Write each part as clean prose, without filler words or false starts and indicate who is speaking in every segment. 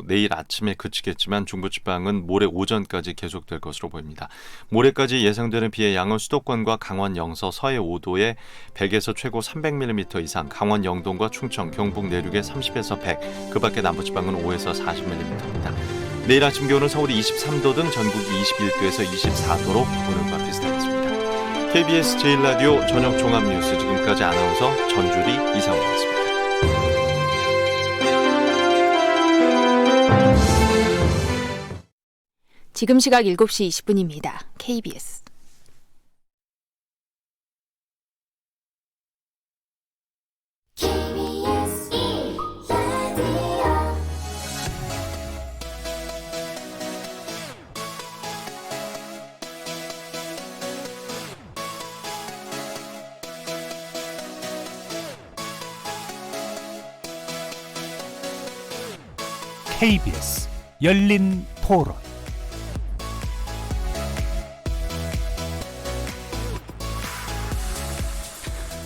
Speaker 1: 내일 아침에 그치겠지만 중부지방은 모레 오전까지 계속될 것으로 보입니다. 모레까지 예상되는 비의 양은 수도권과 강원 영서 서해 5도에 100에서 최고 300mm 이상, 강원 영동과 충청, 경북 내륙에 30에서 100, 그 밖에 남부지방은 5에서 40mm입니다. 내일 아침 기온은 서울이 23도 등 전국이 21도에서 24도로 오늘과 비슷하겠습니다. KBS 제1라디오 저녁 종합뉴스, 지금까지 아나운서 전주리 이상호였습니다.
Speaker 2: 지금 시각 7시 20분입니다. KBS.
Speaker 3: KBS 열린 토론.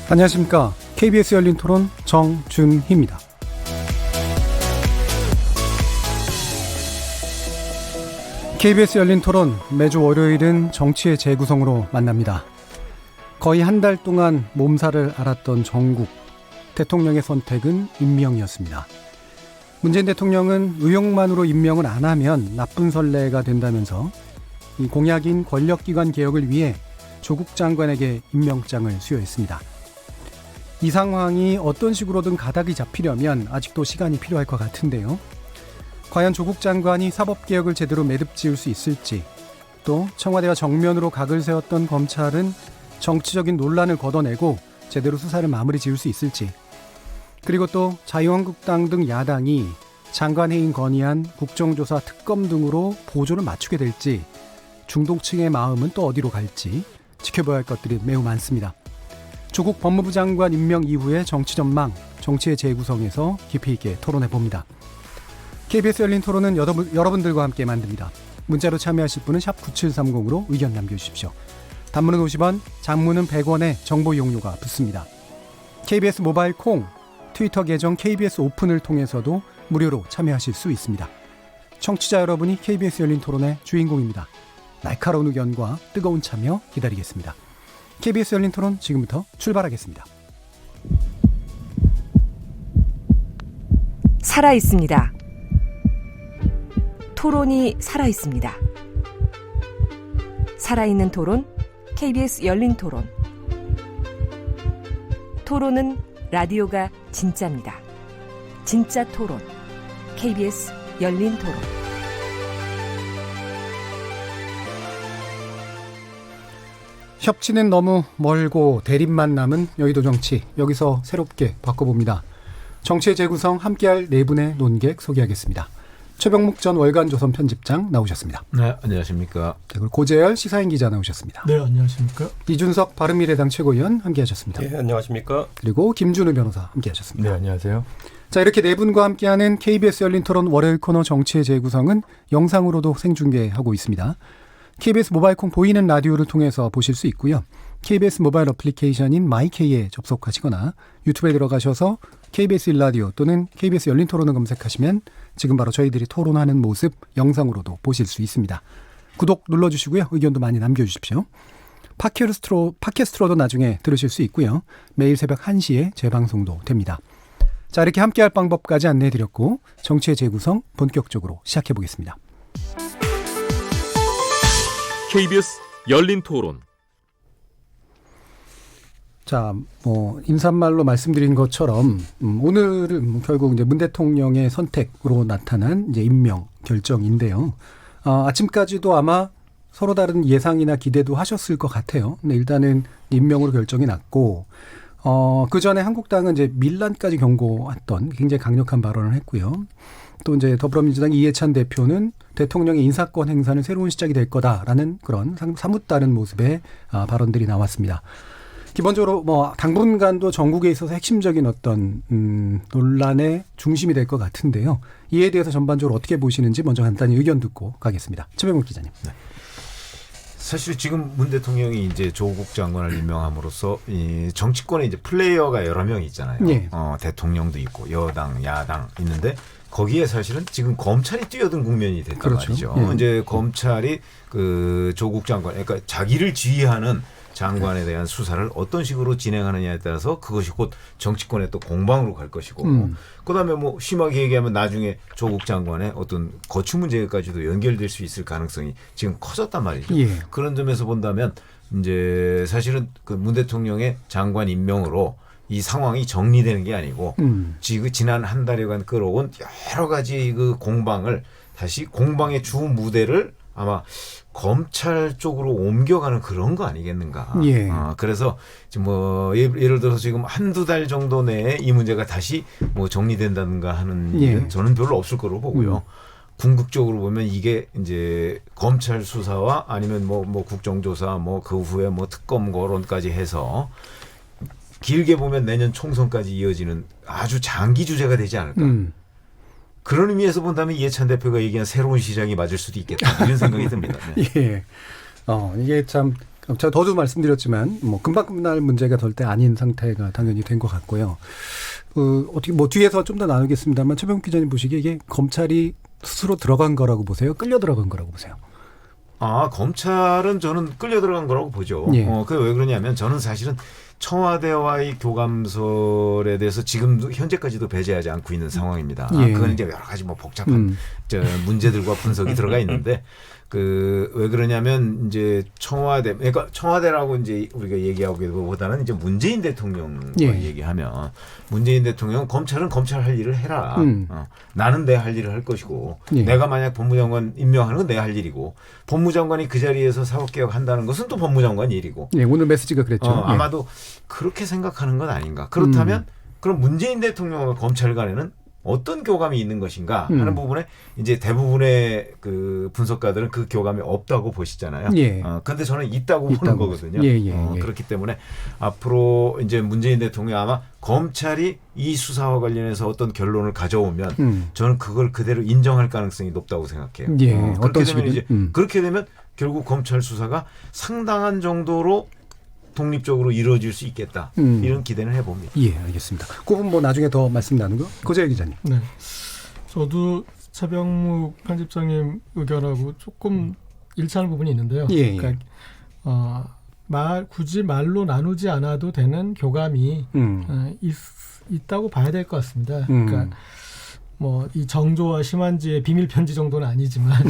Speaker 4: 안녕하십니까. KBS 열린 토론 정준희입니다. KBS 열린 토론 매주 월요일은 정치의 재구성으로 만납니다. 거의 한 달 동안 몸살을 앓았던 정국, 대통령의 선택은 임명이었습니다. 문재인 대통령은 의욕만으로 임명을 안 하면 나쁜 선례가 된다면서 이 공약인 권력기관 개혁을 위해 조국 장관에게 임명장을 수여했습니다. 이 상황이 어떤 식으로든 가닥이 잡히려면 아직도 시간이 필요할 것 같은데요. 과연 조국 장관이 사법개혁을 제대로 매듭지을 수 있을지, 또 청와대와 정면으로 각을 세웠던 검찰은 정치적인 논란을 걷어내고 제대로 수사를 마무리 지을 수 있을지, 그리고 또 자유한국당 등 야당이 장관해임 건의안, 국정조사, 특검 등으로 보조를 맞추게 될지, 중도층의 마음은 또 어디로 갈지 지켜봐야 할 것들이 매우 많습니다. 조국 법무부 장관 임명 이후의 정치 전망, 정치의 재구성에서 깊이 있게 토론해봅니다. KBS 열린 토론은 여러분들과 함께 만듭니다. 문자로 참여하실 분은 샵 9730으로 의견 남겨주십시오. 단문은 50원, 장문은 100원의 정보 이용료가 붙습니다. KBS 모바일 콩, 트위터 계정 KBS 오픈을 통해서도 무료로 참여하실 수 있습니다. 청취자 여러분이 KBS 열린 토론의 주인공입니다. 날카로운 의견과 뜨거운 참여 기다리겠습니다. KBS 열린 토론 지금부터 출발하겠습니다.
Speaker 5: 살아있습니다. 토론이 살아있습니다. 살아있는 토론, KBS 열린 토론. 토론은 라디오가 진짜입니다. 진짜 토론, KBS 열린 토론.
Speaker 4: 협치는 너무 멀고 대립만 남은 여의도 정치, 여기서 새롭게 바꿔봅니다. 정치의 재구성 함께할 네 분의 논객 소개하겠습니다. 최병묵 전 월간조선 편집장 나오셨습니다.
Speaker 6: 네, 안녕하십니까.
Speaker 4: 그리고 고재열 시사인 기자 나오셨습니다.
Speaker 7: 네, 안녕하십니까.
Speaker 4: 이준석 바른미래당 최고위원 함께하셨습니다.
Speaker 8: 네, 안녕하십니까.
Speaker 4: 그리고 김준우 변호사 함께하셨습니다.
Speaker 6: 네, 안녕하세요.
Speaker 4: 자, 이렇게 네 분과 함께하는 KBS 열린 토론 월요일 코너 정치의 재구성은 영상으로도 생중계하고 있습니다. KBS 모바일 콩 보이는 라디오를 통해서 보실 수 있고요. KBS 모바일 어플리케이션인 마이K에 접속하시거나 유튜브에 들어가셔서 KBS 1라디오 또는 KBS 열린 토론을 검색하시면 지금 바로 저희들이 토론하는 모습 영상으로도 보실 수 있습니다. 구독 눌러주시고요. 의견도 많이 남겨주십시오. 팟캐스트로도 나중에 들으실 수 있고요. 매일 새벽 1시에 재방송도 됩니다. 자, 이렇게 함께할 방법까지 안내해드렸고 정치의 재구성 본격적으로 시작해보겠습니다.
Speaker 9: KBS 열린 토론.
Speaker 4: 자, 인사말로 말씀드린 것처럼 오늘은 결국 이제 문 대통령의 선택으로 나타난 이제 임명 결정인데요. 아침까지도 아마 서로 다른 예상이나 기대도 하셨을 것 같아요. 근데 일단은 임명으로 결정이 났고, 그 전에 한국당은 이제 밀란까지 경고했던 굉장히 강력한 발언을 했고요. 또 이제 더불어민주당 이해찬 대표는 대통령의 인사권 행사는 새로운 시작이 될 거다라는 그런 사뭇 다른 모습의 발언들이 나왔습니다. 기본적으로 당분간도 전국에 있어서 핵심적인 어떤 논란의 중심이 될 것 같은데요. 이에 대해서 전반적으로 어떻게 보시는지 먼저 간단히 의견 듣고 가겠습니다. 최병묵 기자님. 네.
Speaker 6: 사실 지금 문 대통령이 이제 조국 장관을 임명함으로써 이 정치권에 이제 플레이어가 여러 명 있잖아요.
Speaker 4: 네.
Speaker 6: 대통령도 있고 여당, 야당 있는데 거기에 사실은 지금 검찰이 뛰어든 국면이 됐단
Speaker 4: 그렇죠.
Speaker 6: 말이죠.
Speaker 4: 예.
Speaker 6: 이제 검찰이 그 조국 장관, 그러니까 자기를 지휘하는 장관에 대한 수사를 어떤 식으로 진행하느냐에 따라서 그것이 곧 정치권의 또 공방으로 갈 것이고, 그다음에 뭐 심하게 얘기하면 나중에 조국 장관의 어떤 거취 문제까지도 연결될 수 있을 가능성이 지금 커졌단 말이죠.
Speaker 4: 예.
Speaker 6: 그런 점에서 본다면 이제 사실은 그 문 대통령의 장관 임명으로 이 상황이 정리되는 게 아니고 지금 지난 한 달여간 끌어온 여러 가지 그 공방을 다시 공방의 주 무대를 아마 검찰 쪽으로 옮겨가는 그런 거 아니겠는가.
Speaker 4: 예.
Speaker 6: 그래서 지금 뭐 예를 들어서 지금 한두 달 정도 내에 이 문제가 다시 뭐 정리된다든가 하는 일은
Speaker 4: 예.
Speaker 6: 저는 별로 없을 거로 보고요. 궁극적으로 보면 이게 이제 검찰 수사와 아니면 뭐 국정조사 뭐 그 후에 뭐 특검 거론까지 해서 길게 보면 내년 총선까지 이어지는 아주 장기 주제가 되지 않을까. 그런 의미에서 본다면 이해찬 대표가 얘기한 새로운 시장이 맞을 수도 있겠다. 이런 생각이 듭니다. 네.
Speaker 4: 예. 이게 참 제가 더도 말씀드렸지만 뭐 금방 끝날 문제가 절대 아닌 상태가 당연히 된 것 같고요. 어떻게 뭐 뒤에서 좀 더 나누겠습니다만 최병욱 기자님 보시기에 이게 검찰이 스스로 들어간 거라고 보세요? 끌려 들어간 거라고 보세요?
Speaker 6: 검찰은 저는 끌려 들어간 거라고 보죠.
Speaker 4: 예.
Speaker 6: 그게 왜 그러냐면 저는 사실은 청와대와의 교감설에 대해서 지금도 현재까지도 배제하지 않고 있는 상황입니다.
Speaker 4: 예.
Speaker 6: 그건 이제 여러 가지 뭐 복잡한 문제들과 분석이 들어가 있는데 왜 그러냐면 이제 그러니까 청와대라고 이제 우리가 얘기하기보다는 이제 문재인 대통령과
Speaker 4: 예.
Speaker 6: 얘기하면 문재인 대통령 검찰은 검찰 할 일을 해라. 나는 내 할 일을 할 것이고
Speaker 4: 예.
Speaker 6: 내가 만약 법무장관 임명하는 건 내 할 일이고 법무장관이 그 자리에서 사법개혁 한다는 것은 또 법무장관 일이고.
Speaker 4: 예, 오늘 메시지가 그랬죠.
Speaker 6: 아마도 그렇게 생각하는 건 아닌가. 그렇다면 그럼 문재인 대통령과 검찰 간에는 어떤 교감이 있는 것인가 하는 부분에 이제 대부분의 그 분석가들은 그 교감이 없다고 보시잖아요.
Speaker 4: 예.
Speaker 6: 그런데 저는 있다고 보는 거거든요.
Speaker 4: 예.
Speaker 6: 그렇기 때문에 앞으로 이제 문재인 대통령 아마 검찰이 이 수사와 관련해서 어떤 결론을 가져오면 저는 그걸 그대로 인정할 가능성이 높다고 생각해요.
Speaker 4: 예.
Speaker 6: 그렇게
Speaker 4: 어떤
Speaker 6: 되면
Speaker 4: 식이든.
Speaker 6: 이제 그렇게 되면 결국 검찰 수사가 상당한 정도로 독립적으로 이루어질 수 있겠다. 이런 기대는 해봅니다.
Speaker 4: 예, 알겠습니다. 그건 뭐 나중에 더 말씀 나누고 고재열 기자님.
Speaker 7: 네, 저도 최병묵 편집장님 의견하고 조금 일치하는 부분이 있는데요.
Speaker 4: 예.
Speaker 7: 그러니까 굳이 말로 나누지 않아도 되는 교감이 있다고 봐야 될 것 같습니다. 그러니까 뭐 이 정조와 심한지의 비밀 편지 정도는 아니지만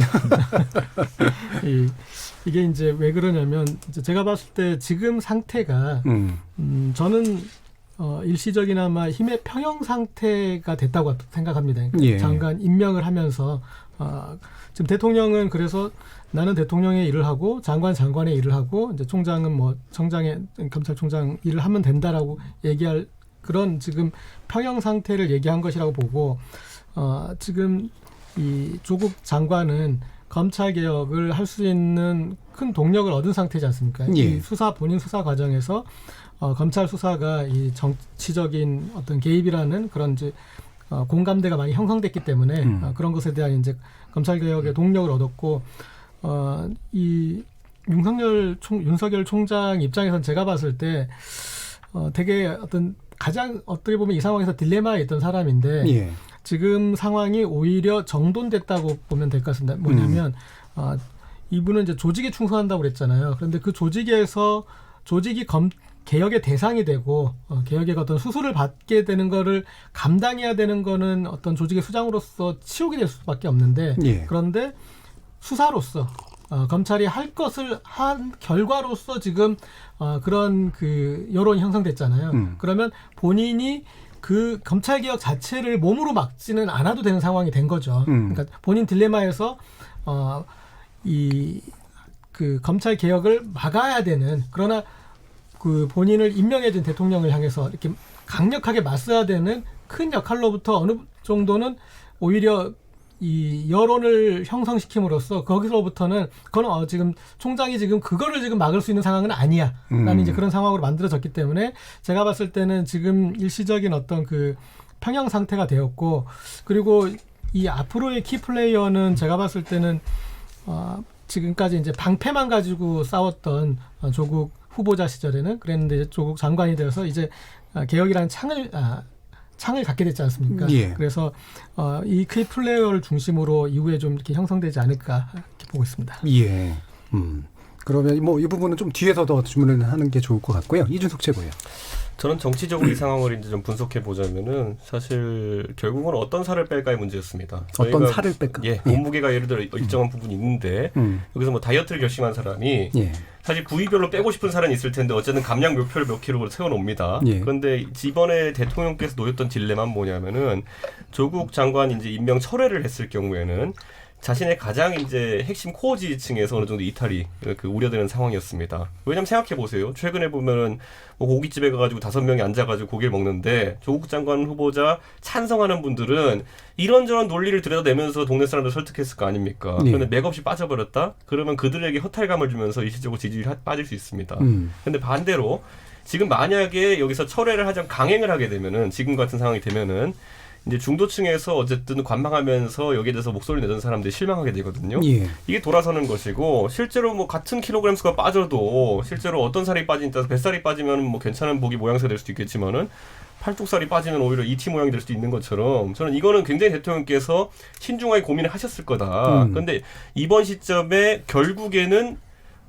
Speaker 7: 이게 이제 왜 그러냐면 이제 제가 봤을 때 지금 상태가 저는 일시적이나마 힘의 평형 상태가 됐다고 생각합니다. 그러니까
Speaker 4: 예.
Speaker 7: 장관 임명을 하면서 지금 대통령은 그래서 나는 대통령의 일을 하고 장관의 일을 하고 이제 총장은 뭐 검찰총장 일을 하면 된다라고 얘기할 그런 지금 평형 상태를 얘기한 것이라고 보고 지금 이 조국 장관은 검찰 개혁을 할 수 있는 큰 동력을 얻은 상태지 않습니까?
Speaker 4: 예.
Speaker 7: 이 본인 수사 과정에서 검찰 수사가 이 정치적인 어떤 개입이라는 그런 이제 공감대가 많이 형성됐기 때문에 그런 것에 대한 이제 검찰 개혁의 동력을 얻었고 이 윤석열 총장 입장에서는 제가 봤을 때 되게 가장 어떻게 보면 이 상황에서 딜레마에 있던 사람인데
Speaker 4: 예.
Speaker 7: 지금 상황이 오히려 정돈됐다고 보면 될 것 같습니다. 뭐냐면 이분은 이제 조직에 충성한다고 그랬잖아요. 그런데 그 조직에서 조직이 개혁의 대상이 되고 개혁의 어떤 수술을 받게 되는 거를 감당해야 되는 거는 어떤 조직의 수장으로서 치우게 될 수밖에 없는데
Speaker 4: 예.
Speaker 7: 그런데 수사로서 검찰이 할 것을 한 결과로서 지금 그런 그 여론이 형성됐잖아요. 그러면 본인이 그 검찰 개혁 자체를 몸으로 막지는 않아도 되는 상황이 된 거죠. 그러니까 본인 딜레마에서 그 검찰 개혁을 막아야 되는 그러나 그 본인을 임명해준 대통령을 향해서 이렇게 강력하게 맞서야 되는 큰 역할로부터 어느 정도는 오히려 이 여론을 형성시킴으로써 거기서부터는 그건 지금 총장이 지금 그거를 지금 막을 수 있는 상황은 아니야. 라는 이제 그런 상황으로 만들어졌기 때문에 제가 봤을 때는 지금 일시적인 어떤 그 평형 상태가 되었고 그리고 이 앞으로의 키플레이어는 제가 봤을 때는 지금까지 이제 방패만 가지고 싸웠던 조국 후보자 시절에는 그랬는데 조국 장관이 되어서 이제 개혁이라는 창을 창을 갖게 됐지 않습니까?
Speaker 4: 예.
Speaker 7: 그래서 이 키 플레이어를 중심으로 이후에 좀 이렇게 형성되지 않을까 이렇게 보고 있습니다.
Speaker 4: 예. 그러면 뭐 이 부분은 좀 뒤에서 더 질문을 하는 게 좋을 것 같고요. 이준석 최고예요.
Speaker 8: 저는 정치적으로 이 상황을 이제 좀 분석해 보자면은 사실 결국은 어떤 살을 뺄까의 문제였습니다.
Speaker 4: 어떤 살을 뺄까?
Speaker 8: 예, 몸무게가 예를 들어 일정한 부분이 있는데 여기서 뭐 다이어트를 결심한 사람이
Speaker 4: 예.
Speaker 8: 사실 부위별로 빼고 싶은 살은 있을 텐데 어쨌든 감량 목표를 몇 킬로로 세워놓습니다.
Speaker 4: 예.
Speaker 8: 그런데 이번에 대통령께서 놓였던 딜레마는 뭐냐면은 조국 장관 이제 임명 철회를 했을 경우에는 자신의 가장 이제 핵심 코어 지지층에서 어느 정도 이탈이 우려되는 상황이었습니다. 왜냐하면 생각해 보세요. 최근에 보면은 뭐 고깃집에 가가지고 5명이 앉아가지고 고기를 먹는데 조국 장관 후보자 찬성하는 분들은 이런저런 논리를 들여다내면서 동네 사람들 설득했을 거 아닙니까? 그런데 맥없이 빠져버렸다? 그러면 그들에게 허탈감을 주면서 일시적으로 지지율이 빠질 수 있습니다. 그런데 반대로 지금 만약에 여기서 철회를 하자면 강행을 하게 되면은 지금 같은 상황이 되면은 이제 중도층에서 어쨌든 관망하면서 여기에 대해서 목소리를 내던 사람들이 실망하게 되거든요.
Speaker 4: 예.
Speaker 8: 이게 돌아서는 것이고 실제로 뭐 같은 킬로그램 수가 빠져도 실제로 어떤 살이 빠지니 따라서 뱃살이 빠지면 뭐 괜찮은 보기 모양새가 될 수도 있겠지만은 팔뚝살이 빠지면 오히려 ET 모양이 될 수도 있는 것처럼 저는 이거는 굉장히 대통령께서 신중하게 고민을 하셨을 거다. 그런데 이번 시점에 결국에는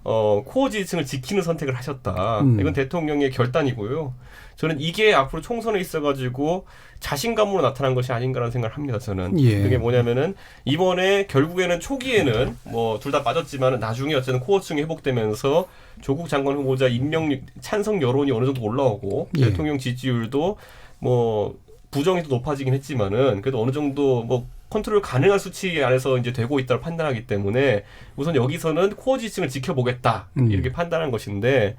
Speaker 8: 코어 지지층을 지키는 선택을 하셨다. 이건 대통령의 결단이고요. 저는 이게 앞으로 총선에 있어가지고 자신감으로 나타난 것이 아닌가라는 생각을 합니다. 저는
Speaker 4: 예.
Speaker 8: 그게 뭐냐면은 이번에 결국에는 초기에는 뭐 둘 다 빠졌지만 나중에 어쨌든 코어층이 회복되면서 조국 장관 후보자 임명 찬성 여론이 어느 정도 올라오고
Speaker 4: 예.
Speaker 8: 대통령 지지율도 뭐 부정이 더 높아지긴 했지만은 그래도 어느 정도 뭐 컨트롤 가능한 수치 안에서 이제 되고 있다고 판단하기 때문에 우선 여기서는 코어 지지층을 지켜보겠다 이렇게 판단한 것인데.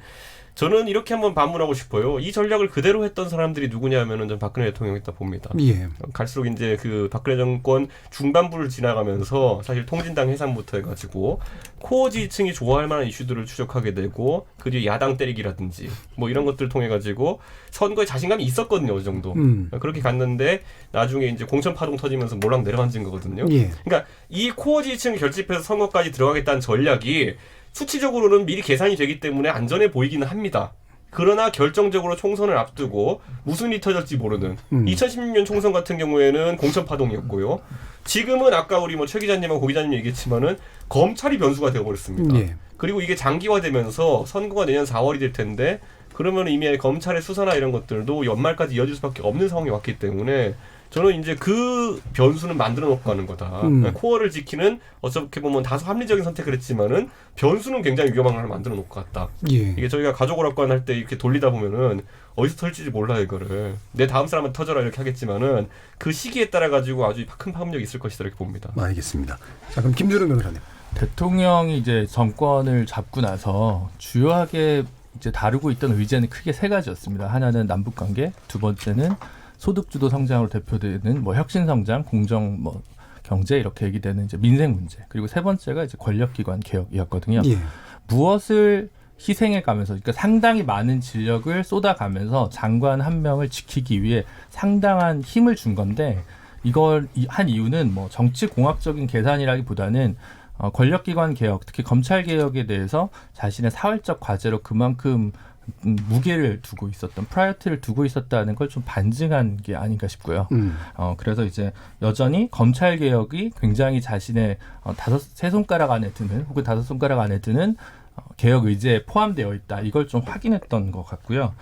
Speaker 8: 저는 이렇게 한번 반문하고 싶어요. 이 전략을 그대로 했던 사람들이 누구냐면은 전 박근혜 대통령이다 봅니다.
Speaker 4: 예.
Speaker 8: 갈수록 이제 그 박근혜 정권 중반부를 지나가면서 사실 통진당 해산부터 해가지고 코어 지지층이 좋아할 만한 이슈들을 추적하게 되고 그 뒤에 야당 때리기라든지 뭐 이런 것들을 통해 가지고 선거에 자신감이 있었거든요, 어느 정도. 그렇게 갔는데 나중에 이제 공천 파동 터지면서 몰락 내려앉은 거거든요.
Speaker 4: 예.
Speaker 8: 그러니까 이 코어 지지층을 결집해서 선거까지 들어가겠다는 전략이 수치적으로는 미리 계산이 되기 때문에 안전해 보이기는 합니다. 그러나 결정적으로 총선을 앞두고 무슨 일이 터질지 모르는 2016년 총선 같은 경우에는 공천 파동이었고요. 지금은 아까 우리 뭐 최 기자님하고 고 기자님 얘기했지만은 검찰이 변수가 되어버렸습니다.
Speaker 4: 예.
Speaker 8: 그리고 이게 장기화되면서 선거가 내년 4월이 될 텐데 그러면 이미 검찰의 수사나 이런 것들도 연말까지 이어질 수밖에 없는 상황이 왔기 때문에 저는 이제 그 변수는 만들어 놓고 가는 거다. 코어를 지키는 어떻게 보면 다소 합리적인 선택을 했지만은 변수는 굉장히 위험한 걸 만들어 놓고 갔다.
Speaker 4: 예.
Speaker 8: 이게 저희가 가족오락관 할 때 이렇게 돌리다 보면은 어디서 터질지 몰라 이거를 내 다음 사람한테 터져라 이렇게 하겠지만은 그 시기에 따라 가지고 아주 큰 파급력이 있을 것이다 이렇게 봅니다.
Speaker 4: 알겠습니다. 자, 그럼 김준우 변호사님.
Speaker 10: 대통령이 이제 정권을 잡고 나서 주요하게 이제 다루고 있던 의제는 크게 세 가지였습니다. 하나는 남북 관계, 두 번째는 소득주도 성장으로 대표되는 뭐 혁신 성장, 공정 뭐 경제 이렇게 얘기되는 이제 민생 문제. 그리고 세 번째가 이제 권력기관 개혁이었거든요.
Speaker 4: 예.
Speaker 10: 무엇을 희생해 가면서 그러니까 상당히 많은 진력을 쏟아가면서 장관 한 명을 지키기 위해 상당한 힘을 준 건데 이걸 한 이유는 뭐 정치 공학적인 계산이라기보다는 권력기관 개혁, 특히 검찰 개혁에 대해서 자신의 사회적 과제로 그만큼 무게를 두고 있었던 프라이어티를 두고 있었다는 걸 좀 반증한 게 아닌가 싶고요. 그래서 이제 여전히 검찰 개혁이 굉장히 자신의 세 손가락 안에 드는 혹은 5손가락 안에 드는 개혁 의제에 포함되어 있다. 이걸 좀 확인했던 것 같고요.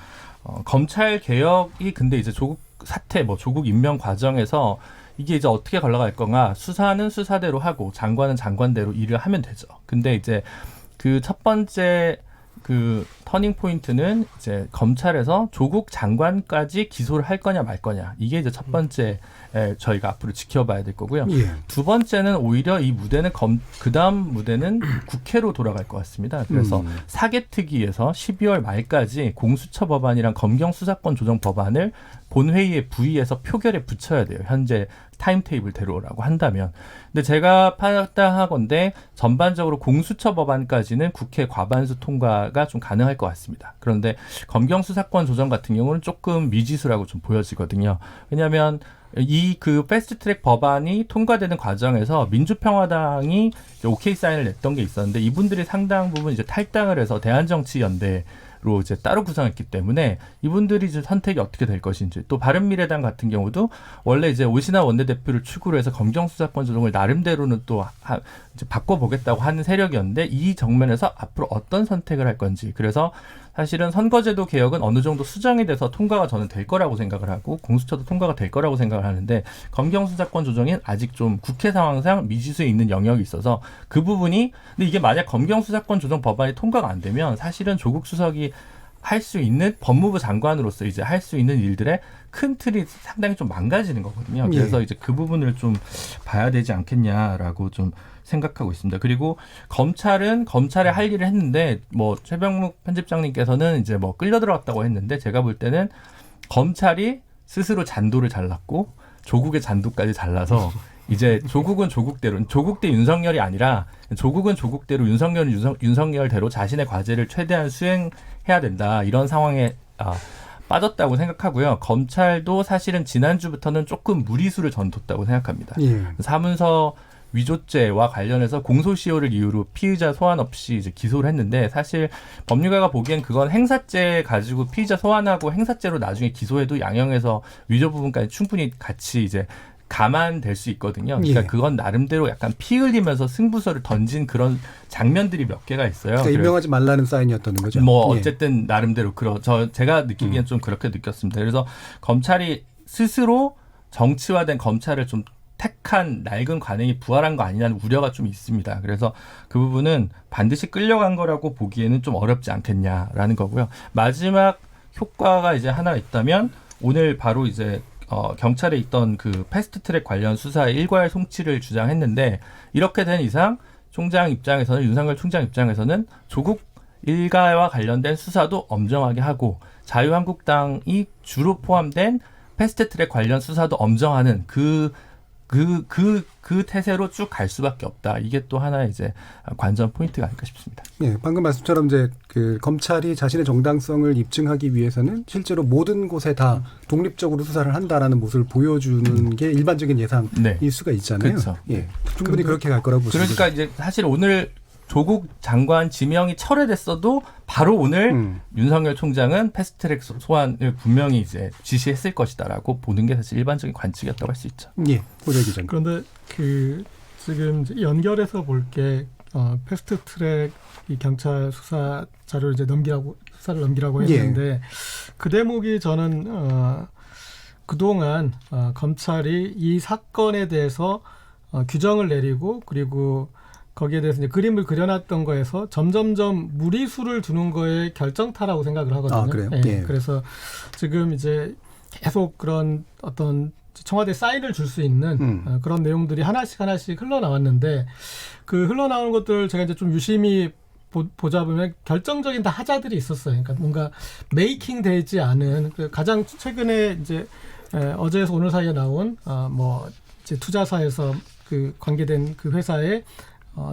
Speaker 10: 검찰 개혁이 근데 이제 조국 사태, 뭐 조국 임명 과정에서 이게 이제 어떻게 걸러갈 건가? 수사는 수사대로 하고 장관은 장관대로 일을 하면 되죠. 근데 이제 그 첫 번째 그 터닝 포인트는 이제 검찰에서 조국 장관까지 기소를 할 거냐 말 거냐. 이게 이제 첫 번째 저희가 앞으로 지켜봐야 될 거고요.
Speaker 4: 예.
Speaker 10: 두 번째는 오히려 이 무대는 그 다음 무대는 국회로 돌아갈 것 같습니다. 그래서 사개특위에서 12월 말까지 공수처 법안이랑 검경 수사권 조정 법안을 본회의에 부의해서 표결에 붙여야 돼요. 현재 타임테이블대로라고 한다면. 근데 제가 판단하건대 전반적으로 공수처 법안까지는 국회 과반수 통과가 좀 가능할 것 같습니다. 그런데 검경 수사권 조정 같은 경우는 조금 미지수라고 좀 보여지거든요. 왜냐하면 이 그 패스트트랙 법안이 통과되는 과정에서 민주평화당이 오케이 사인을 냈던 게 있었는데 이분들이 상당 부분 이제 탈당을 해서 대한정치연대 이제 따로 구성했기 때문에 이분들이 이제 선택이 어떻게 될 것인지, 또 바른미래당 같은 경우도 원래 이제 오신환 원내대표를 축으로 해서 검경수사권 조정을 나름대로는 또 이제 바꿔보겠다고 하는 세력이었는데, 이 정면에서 앞으로 어떤 선택을 할 건지, 그래서 사실은 선거제도 개혁은 어느 정도 수정이 돼서 통과가 저는 될 거라고 생각을 하고, 공수처도 통과가 될 거라고 생각을 하는데, 검경수사권 조정은 아직 좀 국회 상황상 미지수에 있는 영역이 있어서 그 부분이, 근데 이게 만약 검경수사권 조정 법안이 통과가 안 되면 사실은 조국 수석이 할 수 있는, 법무부 장관으로서 이제 할 수 있는 일들의 큰 틀이 상당히 좀 망가지는 거거든요. 그래서 이제 그 부분을 좀 봐야 되지 않겠냐라고 좀 생각하고 있습니다. 그리고 검찰은 검찰의 할 일을 했는데, 뭐 최병묵 편집장님께서는 이제 뭐 끌려 들어갔다고 했는데, 제가 볼 때는 검찰이 스스로 잔도를 잘랐고 조국의 잔도까지 잘라서 이제 조국은 조국대로, 조국대 윤석열이 아니라 조국은 조국대로, 윤석열은 윤석열대로 자신의 과제를 최대한 수행해야 된다, 이런 상황에 빠졌다고 생각하고요. 검찰도 사실은 지난주부터는 조금 무리수를 전뒀다고 생각합니다.
Speaker 4: 예.
Speaker 10: 사문서 위조죄와 관련해서 공소시효를 이유로 피의자 소환 없이 이제 기소를 했는데, 사실 법률가가 보기엔 그건 행사죄 가지고 피의자 소환하고 행사죄로 나중에 기소해도 양형에서 위조 부분까지 충분히 같이 이제 감안될 수 있거든요. 그러니까
Speaker 4: 예.
Speaker 10: 그건 나름대로 약간 피 흘리면서 승부수를 던진 그런 장면들이 몇 개가 있어요.
Speaker 4: 그러니까 임명하지 말라는 사인이었던 거죠.
Speaker 10: 뭐
Speaker 4: 예.
Speaker 10: 어쨌든 나름대로 제가 느끼기엔 좀 그렇게 느꼈습니다. 그래서 검찰이 스스로 정치화된 검찰을 좀 택한 낡은 관행이 부활한 거 아니냐는 우려가 좀 있습니다. 그래서 그 부분은 반드시 끌려간 거라고 보기에는 좀 어렵지 않겠냐라는 거고요. 마지막 효과가 이제 하나 있다면, 오늘 바로 이제 경찰에 있던 그 패스트트랙 관련 수사의 일괄 송치를 주장했는데, 이렇게 된 이상 총장 입장에서는, 윤석열 총장 입장에서는 조국 일가와 관련된 수사도 엄정하게 하고, 자유한국당이 주로 포함된 패스트트랙 관련 수사도 엄정하는 그 태세로 쭉 갈 수밖에 없다. 이게 또 하나의 이제 관전 포인트가 아닐까 싶습니다.
Speaker 4: 예, 방금 말씀처럼 이제 그 검찰이 자신의 정당성을 입증하기 위해서는 실제로 모든 곳에 다 독립적으로 수사를 한다라는 모습을 보여주는 게 일반적인 예상일 수가 있잖아요.
Speaker 10: 그렇죠.
Speaker 4: 예, 충분히 그렇게 갈 거라고 보시면
Speaker 10: 그러니까 이제 사실 오늘 조국 장관 지명이 철회됐어도 바로 오늘 윤석열 총장은 패스트트랙 소환을 분명히 이제 지시했을 것이다라고 보는 게 사실 일반적인 관측이었다고 할 수 있죠.
Speaker 4: 예, 호재 기자님.
Speaker 7: 그런데 지금 연결해서 볼 게 패스트트랙 이 경찰 수사 자료를 이제 수사를 넘기라고 했는데, 그 대목이 저는 그동안 검찰이 이 사건에 대해서 규정을 내리고, 그리고 거기에 대해서 이제 그림을 그려놨던 거에서 점점점 무리수를 두는 거에 결정타라고 생각을 하거든요.
Speaker 4: 아, 그래요?
Speaker 7: 예.
Speaker 4: 예.
Speaker 7: 그래서 지금 이제 계속 그런 어떤 청와대 사인을 줄 수 있는 그런 내용들이 하나씩 흘러나왔는데, 그 흘러나오는 것들 제가 이제 좀 유심히 보자 보면 결정적인 다 하자들이 있었어요. 그러니까 뭔가 메이킹 되지 않은, 가장 최근에 이제 어제에서 오늘 사이에 나온 뭐 이제 투자사에서 그 관계된 그 회사에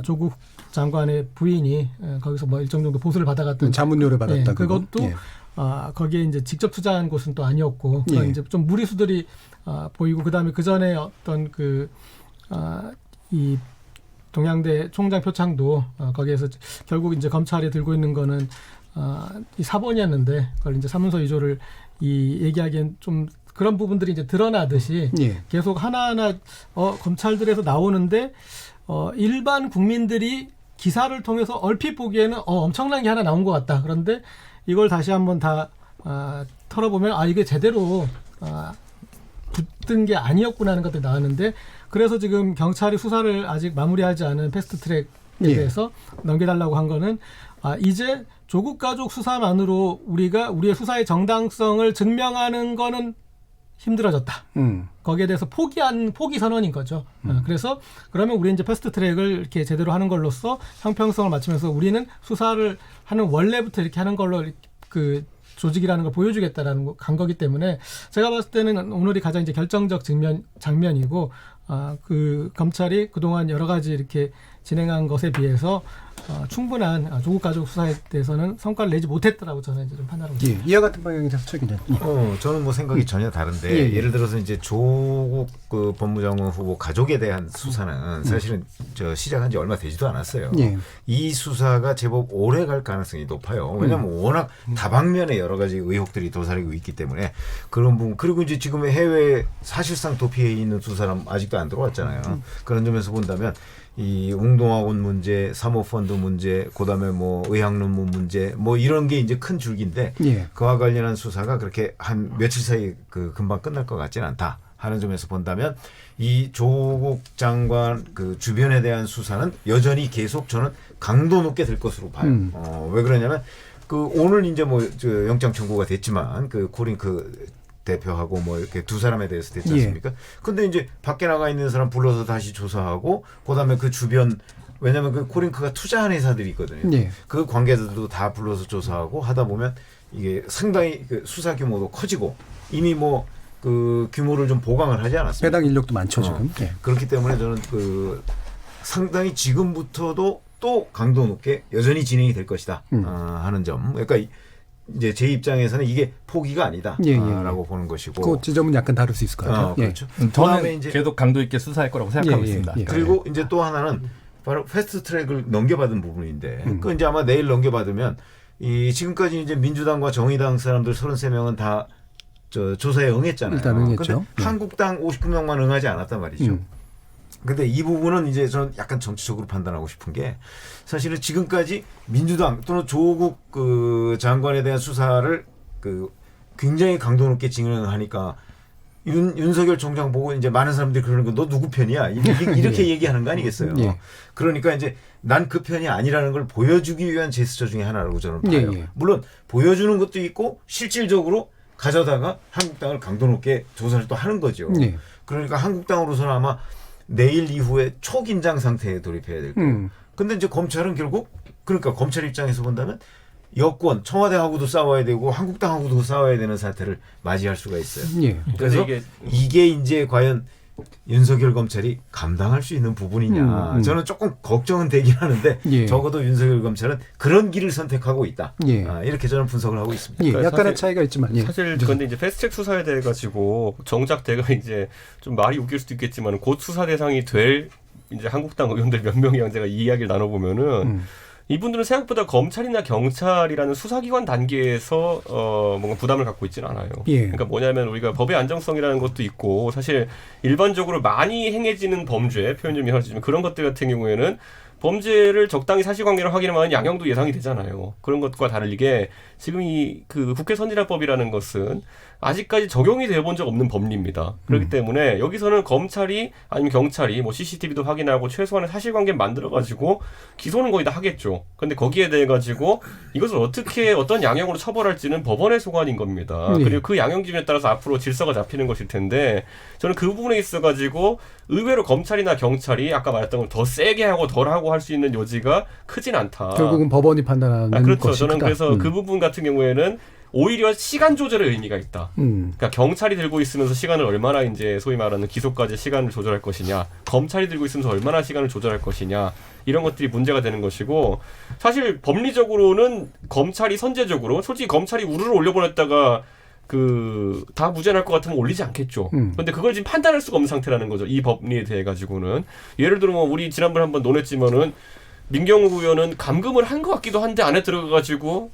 Speaker 7: 조국 장관의 부인이 거기서 뭐 일정 정도 보수를 받아갔던
Speaker 4: 자문료를 받았다.
Speaker 7: 예, 그것도 거기에 이제 직접 투자한 곳은 또 아니었고, 그런 이제 좀 무리수들이 보이고, 그다음에 그 전에 어떤 이 동양대 총장 표창도 거기에서 결국 이제 검찰이 들고 있는 거는 이 사본이었는데, 그걸 이제 사문서 위조를 얘기하기엔 좀 그런 부분들이 이제 드러나듯이 계속 하나하나 검찰들에서 나오는데, 일반 국민들이 기사를 통해서 얼핏 보기에는 엄청난 게 하나 나온 것 같다. 그런데 이걸 다시 한번 다 털어보면 이게 제대로 붙은 게 아니었구나 하는 것들이 나왔는데, 그래서 지금 경찰이 수사를 아직 마무리하지 않은 패스트트랙에 대해서 넘겨달라고 한 거는, 이제 조국 가족 수사만으로 우리의 수사의 정당성을 증명하는 거는 힘들어졌다. 거기에 대해서 포기 선언인 거죠. 그래서 그러면 우리 이제 패스트트랙을 이렇게 제대로 하는 걸로써 형평성을 맞추면서 우리는 수사를 하는 원래부터 이렇게 하는 걸로 그 조직이라는 걸 보여주겠다라는 간 거기 때문에, 제가 봤을 때는 오늘이 가장 이제 결정적 장면이고, 그 검찰이 그동안 여러 가지 이렇게 진행한 것에 비해서 충분한 조국 가족 수사에 대해서는 성과를 내지 못했다라고 저는 이제 좀 판단하고 있습니다.
Speaker 4: 이와 같은 방향에서 최기자.
Speaker 6: 저는 뭐 생각이 전혀 다른데 예를 들어서 이제 조국 그 법무장관 후보 가족에 대한 수사는 사실은 시작한 지 얼마 되지도 않았어요. 이 수사가 제법 오래 갈 가능성이 높아요. 왜냐하면 워낙 다방면에 여러 가지 의혹들이 도사리고 있기 때문에 그런 부분. 그리고 이제 지금 해외 사실상 도피해 있는 두 사람 아직도 안 들어왔잖아요. 그런 점에서 본다면 이 웅동학원 문제, 사모펀드 문제, 그다음에 뭐 의학논문 문제, 뭐 이런 게 이제 큰 줄기인데 그와 관련한 수사가 그렇게 한 며칠 사이 금방 끝날 것 같지는 않다 하는 점에서 본다면 이 조국 장관 그 주변에 대한 수사는 여전히 계속 저는 강도 높게 될 것으로 봐요. 왜 그러냐면 오늘 이제 뭐 영장 청구가 됐지만 코링크 대표하고 뭐 이렇게 두 사람에 대해서 됐지 않습니까? 근데 이제 밖에 나가 있는 사람 불러서 다시 조사하고 그다음에 그 주변 왜냐하면 그 코링크가 투자한 회사들이 있거든요. 그 관계자들도 다 불러서 조사하고 하다 보면 이게 상당히 수사 규모도 커지고 이미 뭐 그 규모를 좀 보강을 하지 않았습니까?
Speaker 4: 배당 인력도 많죠 지금.
Speaker 6: 그렇기 때문에 저는 상당히 지금부터도 또 강도 높게 여전히 진행이 될 것이다 하는 점. 그러니까 이제 제 입장에서는 이게 포기가 아니다라고 보는 것이고
Speaker 4: 그 지점은 약간 다를 수 있을 것 같아요.
Speaker 6: 그렇죠.
Speaker 10: 저는 계속 강도 있게 수사할 거라고 생각하고 있습니다.
Speaker 6: 그리고 이제 또 하나는 바로 패스트트랙을 넘겨받은 부분인데 그 이제 아마 내일 넘겨받으면 이 지금까지 이제 민주당과 정의당 사람들 33명은 다 조사에 응했잖아요.
Speaker 4: 일단 응했죠.
Speaker 6: 근데 한국당 59명만 응하지 않았단 말이죠. 근데 이 부분은 이제 저는 약간 정치적으로 판단하고 싶은 게 사실은 지금까지 민주당 또는 조국 장관에 대한 수사를 굉장히 강도 높게 진행하니까 윤석열 총장 보고 이제 많은 사람들이 그러는 거 너 누구 편이야? 이렇게 얘기하는 거 아니겠어요? 그러니까 이제 난 그 편이 아니라는 걸 보여주기 위한 제스처 중에 하나라고 저는 봐요. 물론 보여주는 것도 있고 실질적으로 가져다가 한국당을 강도 높게 조사를 또 하는 거죠. 그러니까 한국당으로서는 아마 내일 이후에 초긴장 상태에 돌입해야 될 거예요. 근데 이제 검찰은 결국 그러니까 검찰 입장에서 본다면 여권 청와대하고도 싸워야 되고 한국당하고도 싸워야 되는 사태를 맞이할 수가 있어요. 그래서 이게 이제 과연 윤석열 검찰이 감당할 수 있는 부분이냐 저는 조금 걱정은 되긴 하는데 적어도 윤석열 검찰은 그런 길을 선택하고 있다. 이렇게 저는 분석을 하고 있습니다.
Speaker 8: 그러니까
Speaker 4: 약간의 차이가 있지만
Speaker 8: 사실 그런데 이제 패스트트랙 수사에 대해 가지고 정작 내가 이제 좀 말이 웃길 수도 있겠지만 곧 수사 대상이 될 이제 한국당 의원들 몇 명이랑 제가 이 이야기를 나눠보면은 이분들은 생각보다 검찰이나 경찰이라는 수사기관 단계에서 뭔가 부담을 갖고 있지는 않아요. 그러니까 뭐냐면 우리가 법의 안정성이라는 것도 있고 사실 일반적으로 많이 행해지는 범죄 표현 좀 이해하시면 그런 것들 같은 경우에는 범죄를 적당히 사실관계를 확인하면 양형도 예상이 되잖아요. 그런 것과 다르게 지금 이 국회 선진화법이라는 것은 아직까지 적용이 되어본 적 없는 법리입니다. 그렇기 때문에 여기서는 검찰이 아니면 경찰이 뭐 CCTV도 확인하고 최소한의 사실관계를 만들어가지고 기소는 거의 다 하겠죠. 근데 거기에 대해 가지고 이것을 어떻게 어떤 양형으로 처벌할지는 법원의 소관인 겁니다. 그리고 그 양형 기준에 따라서 앞으로 질서가 잡히는 것일 텐데 저는 그 부분에 있어가지고 의외로 검찰이나 경찰이 아까 말했던 걸 더 세게 하고 덜 하고 할 수 있는 여지가 크진 않다.
Speaker 4: 결국은 법원이 판단하는
Speaker 8: 그렇죠.
Speaker 4: 것이
Speaker 8: 저는
Speaker 4: 크다.
Speaker 8: 그래서 그 부분 같은 경우에는 오히려 시간 조절의 의미가 있다. 그러니까 경찰이 들고 있으면서 시간을 얼마나 이제 소위 말하는 기소까지 시간을 조절할 것이냐, 검찰이 들고 있으면서 얼마나 시간을 조절할 것이냐 이런 것들이 문제가 되는 것이고 사실 법리적으로는 검찰이 선제적으로 솔직히 검찰이 우르르 올려보냈다가 다 무죄 날 것 같으면 올리지 않겠죠. 근데 그걸 지금 판단할 수가 없는 상태라는 거죠. 이 법리에 대해 가지고는 예를 들어 우리 지난번에 한번 논했지만은. 민경욱 의원은 감금을 한 것 같기도 한데 안에 들어가가지고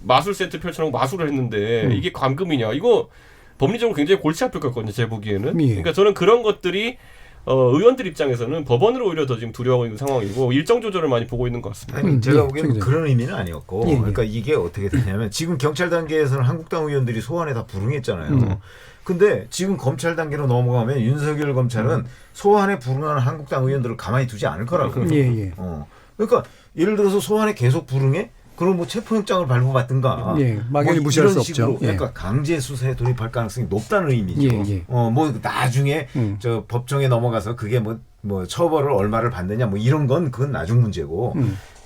Speaker 8: 마술 세트 펼쳐놓고 마술을 했는데 이게 감금이냐 이거 법리적으로 굉장히 골치 아플 것 같거든요. 제 보기에는. 그러니까 저는 그런 것들이 의원들 입장에서는 법원으로 오히려 더 지금 두려워하고 있는 상황이고 일정 조절을 많이 보고 있는 것 같습니다.
Speaker 6: 아니, 제가 보기에는 그런 의미는 아니었고 그러니까 이게 어떻게 되냐면 지금 경찰 단계에서는 한국당 의원들이 소환에 다 불응했잖아요. 근데 지금 검찰 단계로 넘어가면 윤석열 검찰은 소환에 불응하는 한국당 의원들을 가만히 두지 않을 거라고. 그러니까 예를 들어서 소환에 계속 불응해? 그럼 뭐 체포영장을 발부받든가.
Speaker 4: 막연히 무시할 수 없죠.
Speaker 6: 그러니까 강제 수사에 돌입할 가능성이 높다는 의미죠. 뭐 나중에 저 법정에 넘어가서 그게 뭐 처벌을 얼마를 받느냐 뭐 이런 건 그건 나중 문제고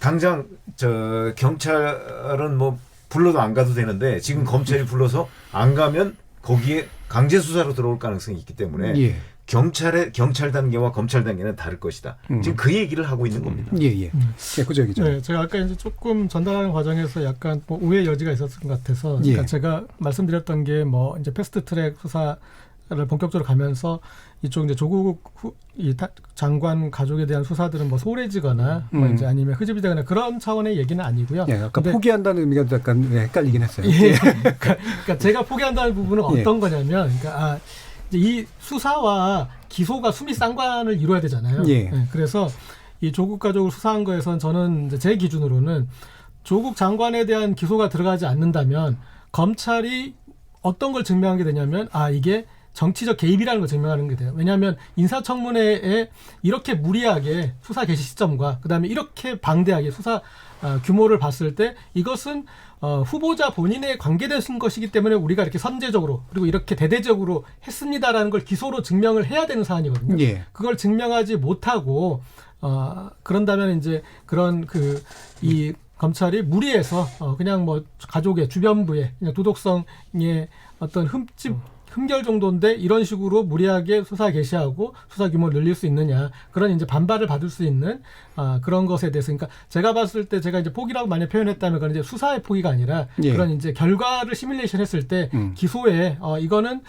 Speaker 6: 당장 저 경찰은 뭐 불러도 안 가도 되는데 지금 검찰이 불러서 안 가면 거기에 강제 수사로 들어올 가능성이 있기 때문에 경찰 단계와 검찰 단계는 다를 것이다. 지금 그 얘기를 하고 있는 겁니다.
Speaker 4: 예, 그죠.
Speaker 7: 네, 제가 아까 이제 조금 전달하는 과정에서 약간 뭐 오해 여지가 있었을 것 같아서 그러니까
Speaker 4: 예.
Speaker 7: 제가 말씀드렸던 게 뭐 이제 패스트트랙 수사를 본격적으로 가면서 이쪽 이제 조국 장관 가족에 대한 수사들은 뭐 소홀해지거나 뭐 이제 아니면 흐지부지 되거나 그런 차원의 얘기는 아니고요.
Speaker 4: 예, 아까
Speaker 7: 근데
Speaker 4: 포기한다는 의미가 약간 헷갈리긴 했어요.
Speaker 7: 예. 그러니까 제가 포기한다는 부분은 어떤 거냐면, 그러니까 이제 이 수사와 기소가 수미상관을 이루어야 되잖아요.
Speaker 4: 예.
Speaker 7: 그래서 이 조국 가족을 수사한 거에선 저는 이제 제 기준으로는 조국 장관에 대한 기소가 들어가지 않는다면 검찰이 어떤 걸 증명하게 되냐면 이게 정치적 개입이라는 걸 증명하는 게 돼요. 왜냐하면 인사청문회에 이렇게 무리하게 수사 개시 시점과 그다음에 이렇게 방대하게 수사 규모를 봤을 때 이것은 후보자 본인에 관계된 것이기 때문에 우리가 이렇게 선제적으로 그리고 이렇게 대대적으로 했습니다라는 걸 기소로 증명을 해야 되는 사안이거든요.
Speaker 4: 예.
Speaker 7: 그걸 증명하지 못하고 그런다면 이제 그런 이 검찰이 무리해서 그냥 뭐 가족의 주변부의 그냥 도덕성의 어떤 흠결 정도인데 이런 식으로 무리하게 수사 개시하고 수사 규모를 늘릴 수 있느냐 그런 이제 반발을 받을 수 있는 그런 것에 대해서 그러니까 제가 봤을 때 제가 이제 포기라고 만약 표현했다면 그건 이제 수사의 포기가 아니라
Speaker 4: 예.
Speaker 7: 그런 이제 결과를 시뮬레이션 했을 때 기소에 이거는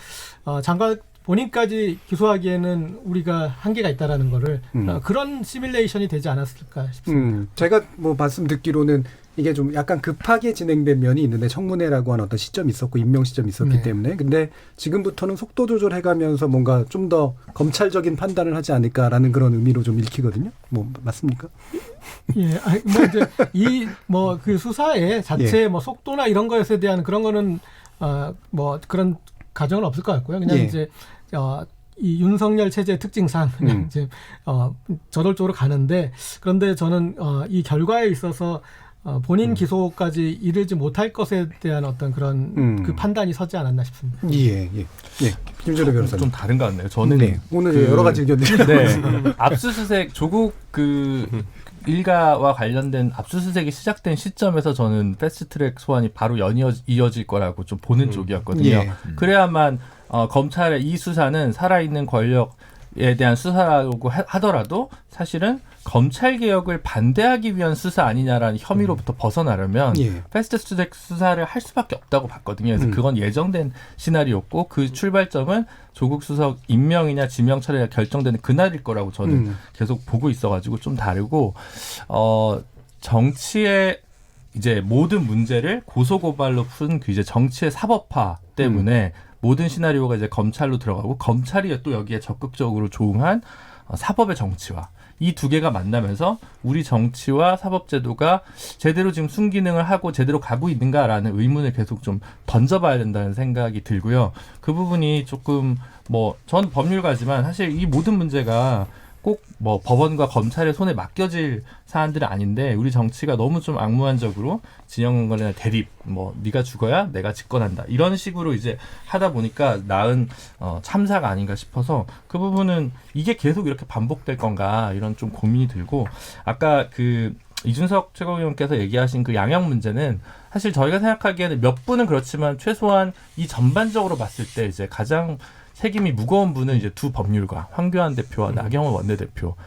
Speaker 7: 장관 본인까지 기소하기에는 우리가 한계가 있다라는 거를 그런 시뮬레이션이 되지 않았을까 싶습니다.
Speaker 4: 제가 뭐 말씀 듣기로는 이게 좀 약간 급하게 진행된 면이 있는데 청문회라고 하는 어떤 시점이 있었고 임명 시점이 있었기 때문에 근데 지금부터는 속도 조절해가면서 뭔가 좀 더 검찰적인 판단을 하지 않을까라는 그런 의미로 좀 읽히거든요. 뭐 맞습니까?
Speaker 7: 예, 뭐 이제 그 수사의 자체
Speaker 4: 예.
Speaker 7: 뭐 속도나 이런 것에 대한 그런 거는 뭐 그런 가정은 없을 것 같고요. 그냥
Speaker 4: 예.
Speaker 7: 이제 이 윤석열 체제의 특징상 그냥 이제 저돌적으로 가는데 그런데 저는 이 결과에 있어서 본인 기소까지 이르지 못할 것에 대한 어떤 그런 그 판단이 서지 않았나 싶습니다.
Speaker 4: 예. 김준호 변호사님.
Speaker 10: 좀 다른 것 같네요. 저는
Speaker 4: 네. 오늘 여러 가지 의견들이
Speaker 10: 네. 압수수색 조국 일가와 관련된 압수수색이 시작된 시점에서 저는 패스트트랙 소환이 바로 이어질 거라고 좀 보는 쪽이었거든요.
Speaker 4: 예.
Speaker 10: 그래야만 검찰의 이 수사는 살아있는 권력에 대한 수사라고 하더라도 사실은 검찰 개혁을 반대하기 위한 수사 아니냐라는 혐의로부터 벗어나려면
Speaker 4: 예.
Speaker 10: 패스트트랙 수사를 할 수밖에 없다고 봤거든요. 그래서 그건 예정된 시나리오였고 그 출발점은 조국 수석 임명이냐 지명 처리가 결정되는 그날일 거라고 저는 계속 보고 있어가지고 좀 다르고 정치의 이제 모든 문제를 고소고발로 푼 그 이제 정치의 사법화 때문에 모든 시나리오가 이제 검찰로 들어가고 검찰이 또 여기에 적극적으로 조응한 사법의 정치화. 이 두 개가 만나면서 우리 정치와 사법제도가 제대로 지금 순기능을 하고 제대로 가고 있는가라는 의문을 계속 좀 던져봐야 된다는 생각이 들고요. 그 부분이 조금 전 법률가지만 사실 이 모든 문제가 꼭 법원과 검찰의 손에 맡겨질 사안들은 아닌데 우리 정치가 너무 좀 악무한적으로 진영 간의 대립, 네가 죽어야 내가 집권한다 이런 식으로 이제 하다 보니까 낳은 참사가 아닌가 싶어서 그 부분은 이게 계속 이렇게 반복될 건가 이런 좀 고민이 들고 아까 이준석 최고위원께서 얘기하신 그 양형 문제는 사실 저희가 생각하기에는 몇 분은 그렇지만 최소한 이 전반적으로 봤을 때 이제 가장 책임이 무거운 분은 이제 두 법률가 황교안 대표와 나경원 원내대표.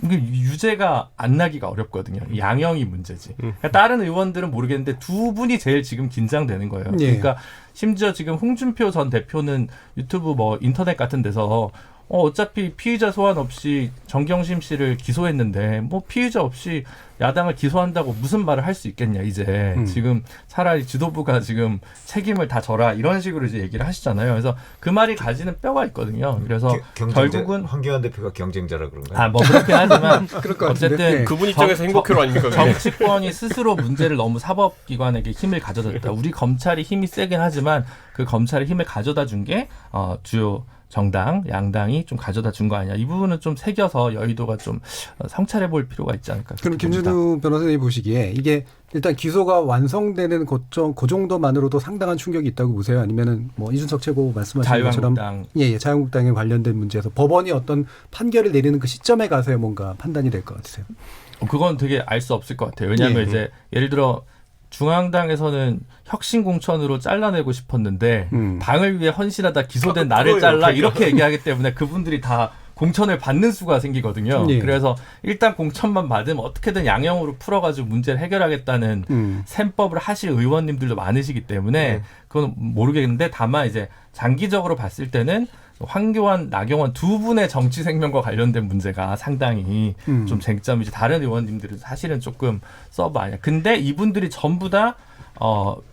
Speaker 10: 유죄가 안 나기가 어렵거든요. 양형이 문제지. 그러니까 다른 의원들은 모르겠는데 두 분이 제일 지금 긴장되는 거예요.
Speaker 4: 예.
Speaker 10: 그러니까 심지어 지금 홍준표 전 대표는 유튜브 인터넷 같은 데서 어차피 피의자 소환 없이 정경심 씨를 기소했는데 피의자 없이 야당을 기소한다고 무슨 말을 할 수 있겠냐 이제 지금 차라리 지도부가 지금 책임을 다 져라 이런 식으로 이제 얘기를 하시잖아요. 그래서 그 말이 가지는 뼈가 있거든요. 그래서 결국은
Speaker 6: 황교안 대표가 경쟁자라 그런가요?
Speaker 10: 그렇긴 하지만
Speaker 4: 네.
Speaker 10: 어쨌든
Speaker 8: 그분 입장에서 행복해로 아닙니까?
Speaker 10: 정치권이 스스로 문제를 너무 사법기관에게 힘을 가져다 줬다. 우리 검찰이 힘이 세긴 하지만 그 검찰의 힘을 가져다 준 게 주요 정당, 양당이 좀 가져다 준 거 아니야. 이 부분은 좀 새겨서 여의도가 좀 성찰해 볼 필요가 있지 않을까.
Speaker 4: 그럼 김준우 변호사님 보시기에 이게 일단 기소가 완성되는 그 정도만으로도 상당한 충격이 있다고 보세요? 아니면은 이준석 최고 말씀하신 것처럼 자유한국당에 관련된 문제에서 법원이 어떤 판결을 내리는 그 시점에 가서야 뭔가 판단이 될 것 같으세요?
Speaker 10: 그건 되게 알 수 없을 것 같아요. 왜냐하면 이제 예를 들어 중앙당에서는 혁신 공천으로 잘라내고 싶었는데 당을 위해 헌신하다 기소된 나를
Speaker 8: 그거예요,
Speaker 10: 잘라
Speaker 8: 그러니까.
Speaker 10: 이렇게 얘기하기 때문에 그분들이 다 공천을 받는 수가 생기거든요.
Speaker 4: 예.
Speaker 10: 그래서 일단 공천만 받으면 어떻게든 양형으로 풀어가지고 문제를 해결하겠다는 셈법을 하실 의원님들도 많으시기 때문에 그건 모르겠는데 다만 이제 장기적으로 봤을 때는 황교안, 나경원 두 분의 정치 생명과 관련된 문제가 상당히 좀 쟁점이지 다른 의원님들은 사실은 조금 서브 아니야. 근데 이분들이 전부 다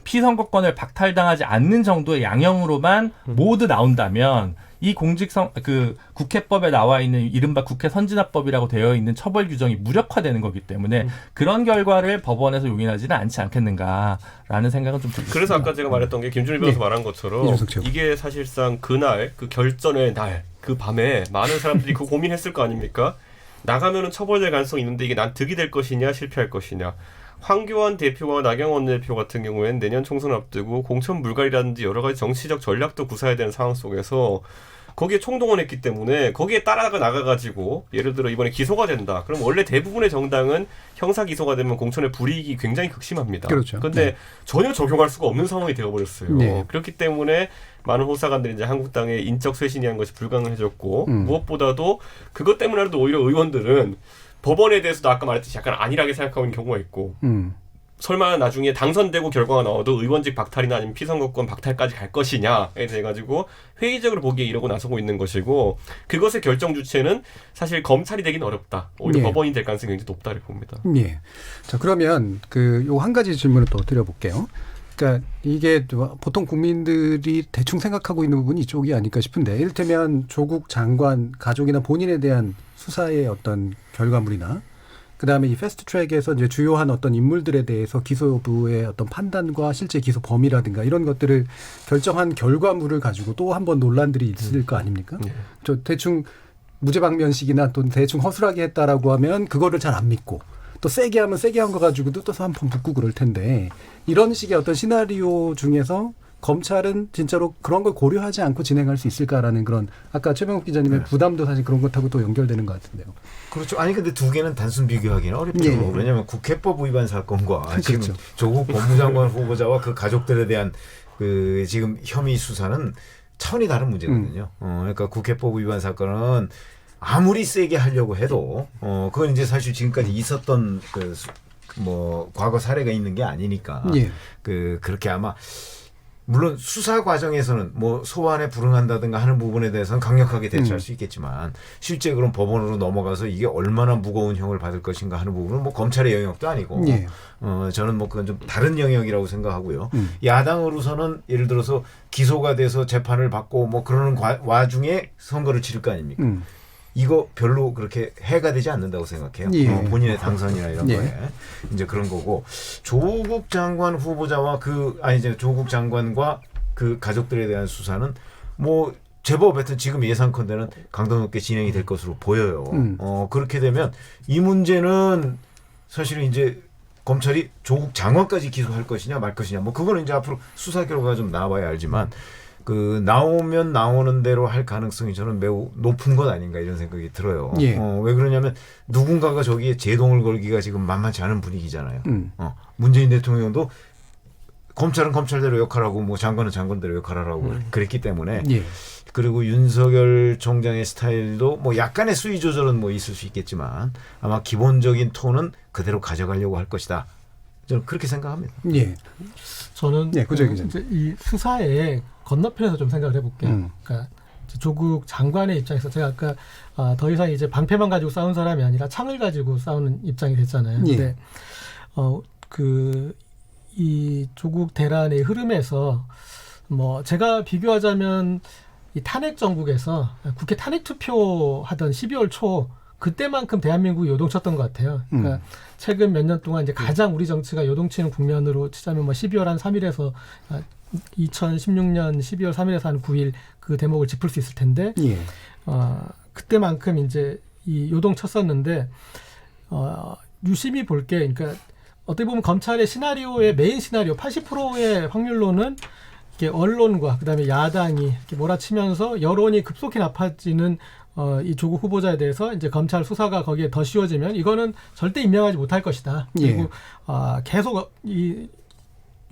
Speaker 10: 피선거권을 박탈당하지 않는 정도의 양형으로만 모두 나온다면 이 공직성 그 국회법에 나와 있는 이른바 국회 선진화법이라고 되어 있는 처벌 규정이 무력화되는 거기 때문에 그런 결과를 법원에서 용인하지는 않지 않겠는가라는 생각은 좀 듭니다.
Speaker 8: 그래서 아까 제가 말했던 게 김준일 변호사 말한 것처럼
Speaker 4: 이준석 최고.
Speaker 8: 이게 사실상 그날 그 결전의 날 그 밤에 많은 사람들이 그 고민했을 거 아닙니까? 나가면은 처벌될 가능성이 있는데 이게 난 득이 될 것이냐 실패할 것이냐. 황교안 대표와 나경원 대표 같은 경우에는 내년 총선 앞두고 공천 물갈이라든지 여러 가지 정치적 전략도 구사해야 되는 상황 속에서 거기에 총동원했기 때문에 거기에 따라가 나가가지고 예를 들어 이번에 기소가 된다. 그럼 원래 대부분의 정당은 형사 기소가 되면 공천의 불이익이 굉장히 극심합니다.
Speaker 4: 그렇죠.
Speaker 8: 근데
Speaker 4: 네.
Speaker 8: 전혀 적용할 수가 없는 상황이 되어버렸어요.
Speaker 4: 네.
Speaker 8: 그렇기 때문에 많은 호사관들이 이제 한국당의 인적 쇄신이 한 것이 불가능해졌고 무엇보다도 그것 때문에라도 오히려 의원들은 법원에 대해서도 아까 말했듯이 약간 안일하게 생각하고 있는 경우가 있고 설마 나중에 당선되고 결과가 나와도 의원직 박탈이나 아니면 피선거권 박탈까지 갈 것이냐에 대해 가지고 회의적으로 보기에 이러고 나서고 있는 것이고 그것의 결정 주체는 사실 검찰이 되긴 어렵다. 오히려
Speaker 4: 예.
Speaker 8: 법원이 될 가능성이 굉장히 높다 이렇게 봅니다.
Speaker 4: 예. 자, 그러면 요 한 가지 질문을 또 드려볼게요. 그러니까 이게 보통 국민들이 대충 생각하고 있는 부분이 이쪽이 아닐까 싶은데 이를테면 조국 장관 가족이나 본인에 대한 수사의 어떤 결과물이나 그다음에 이 패스트트랙에서 이제 주요한 어떤 인물들에 대해서 기소 여부의 어떤 판단과 실제 기소 범위라든가 이런 것들을 결정한 결과물을 가지고 또 한 번 논란들이 있을 거 아닙니까? 저 대충 무죄방면식이나 또 대충 허술하게 했다라고 하면 그거를 잘 안 믿고 또 세게 하면 세게 한 거 가지고도 또 한 번 붙고 그럴 텐데 이런 식의 어떤 시나리오 중에서 검찰은 진짜로 그런 걸 고려하지 않고 진행할 수 있을까라는 그런 아까 최병욱 기자님의 부담도 사실 그런 것하고 또 연결되는 것 같은데요.
Speaker 6: 그렇죠. 아니 근데 두 개는 단순 비교하기는 어렵죠.
Speaker 4: 예.
Speaker 6: 왜냐하면 국회법 위반 사건과
Speaker 4: 그렇죠.
Speaker 6: 지금 조국 법무장관 후보자와 그 가족들에 대한 그 지금 혐의 수사는 차원이 다른 문제거든요. 그러니까 국회법 위반 사건은 아무리 세게 하려고 해도 그건 이제 사실 지금까지 있었던 뭐 과거 사례가 있는 게 아니니까
Speaker 4: 예.
Speaker 6: 그렇게 아마 물론 수사 과정에서는 뭐 소환에 불응한다든가 하는 부분에 대해서는 강력하게 대처할 수 있겠지만 실제 그런 법원으로 넘어가서 이게 얼마나 무거운 형을 받을 것인가 하는 부분은 뭐 검찰의 영역도 아니고
Speaker 4: 예.
Speaker 6: 저는 뭐 그건 좀 다른 영역이라고 생각하고요. 야당으로서는 예를 들어서 기소가 돼서 재판을 받고 뭐 그러는 와중에 선거를 치를 거 아닙니까? 이거 별로 그렇게 해가 되지 않는다고 생각해요.
Speaker 4: 예.
Speaker 6: 본인의 당선이나 이런
Speaker 4: 예.
Speaker 6: 거에 이제 그런 거고 조국 장관 후보자와 이제 조국 장관과 그 가족들에 대한 수사는 뭐 제법 하여튼 지금 예상컨대는 강도 높게 진행이 될 것으로 보여요. 그렇게 되면 이 문제는 사실은 이제 검찰이 조국 장관까지 기소할 것이냐 말 것이냐 뭐 그거는 이제 앞으로 수사 결과가 좀 나와야 알지만. 나오면 나오는 대로 할 가능성이 저는 매우 높은 것 아닌가 이런 생각이 들어요.
Speaker 4: 예.
Speaker 6: 왜 그러냐면 누군가가 저기에 제동을 걸기가 지금 만만치 않은 분위기잖아요. 문재인 대통령도 검찰은 검찰대로 역할하고 뭐 장관은 장관대로 역할하라고 그랬기 때문에
Speaker 4: 예.
Speaker 6: 그리고 윤석열 총장의 스타일도 뭐 약간의 수위 조절은 뭐 있을 수 있겠지만 아마 기본적인 톤은 그대로 가져가려고 할 것이다. 저는 그렇게 생각합니다.
Speaker 4: 예.
Speaker 7: 저는
Speaker 4: 예,
Speaker 7: 이제 이 수사의 건너편에서 좀 생각을 해볼게요. 그러니까 조국 장관의 입장에서 제가 아까 더 이상 이제 방패만 가지고 싸운 사람이 아니라 창을 가지고 싸우는 입장이 됐잖아요.
Speaker 4: 예.
Speaker 7: 근데 이 조국 대란의 흐름에서 뭐 제가 비교하자면 이 탄핵 정국에서 국회 탄핵 투표하던 12월 초 그때만큼 대한민국이 요동쳤던 것 같아요. 그러니까 최근 몇 년 동안 이제 가장 우리 정치가 요동치는 국면으로 치자면 뭐 12월 한 3일에서 2016년 12월 3일에서 한 9일 그 대목을 짚을 수 있을 텐데
Speaker 4: 예.
Speaker 7: 그때만큼 이제 이 요동쳤었는데 유심히 볼게 그러니까 어떻게 보면 검찰의 시나리오의 메인 시나리오 80%의 확률로는 이렇게 언론과 그다음에 야당이 이렇게 몰아치면서 여론이 급속히 나빠지는 이 조국 후보자에 대해서 이제 검찰 수사가 거기에 더 씌워지면 이거는 절대 임명하지 못할 것이다. 그리고 계속 이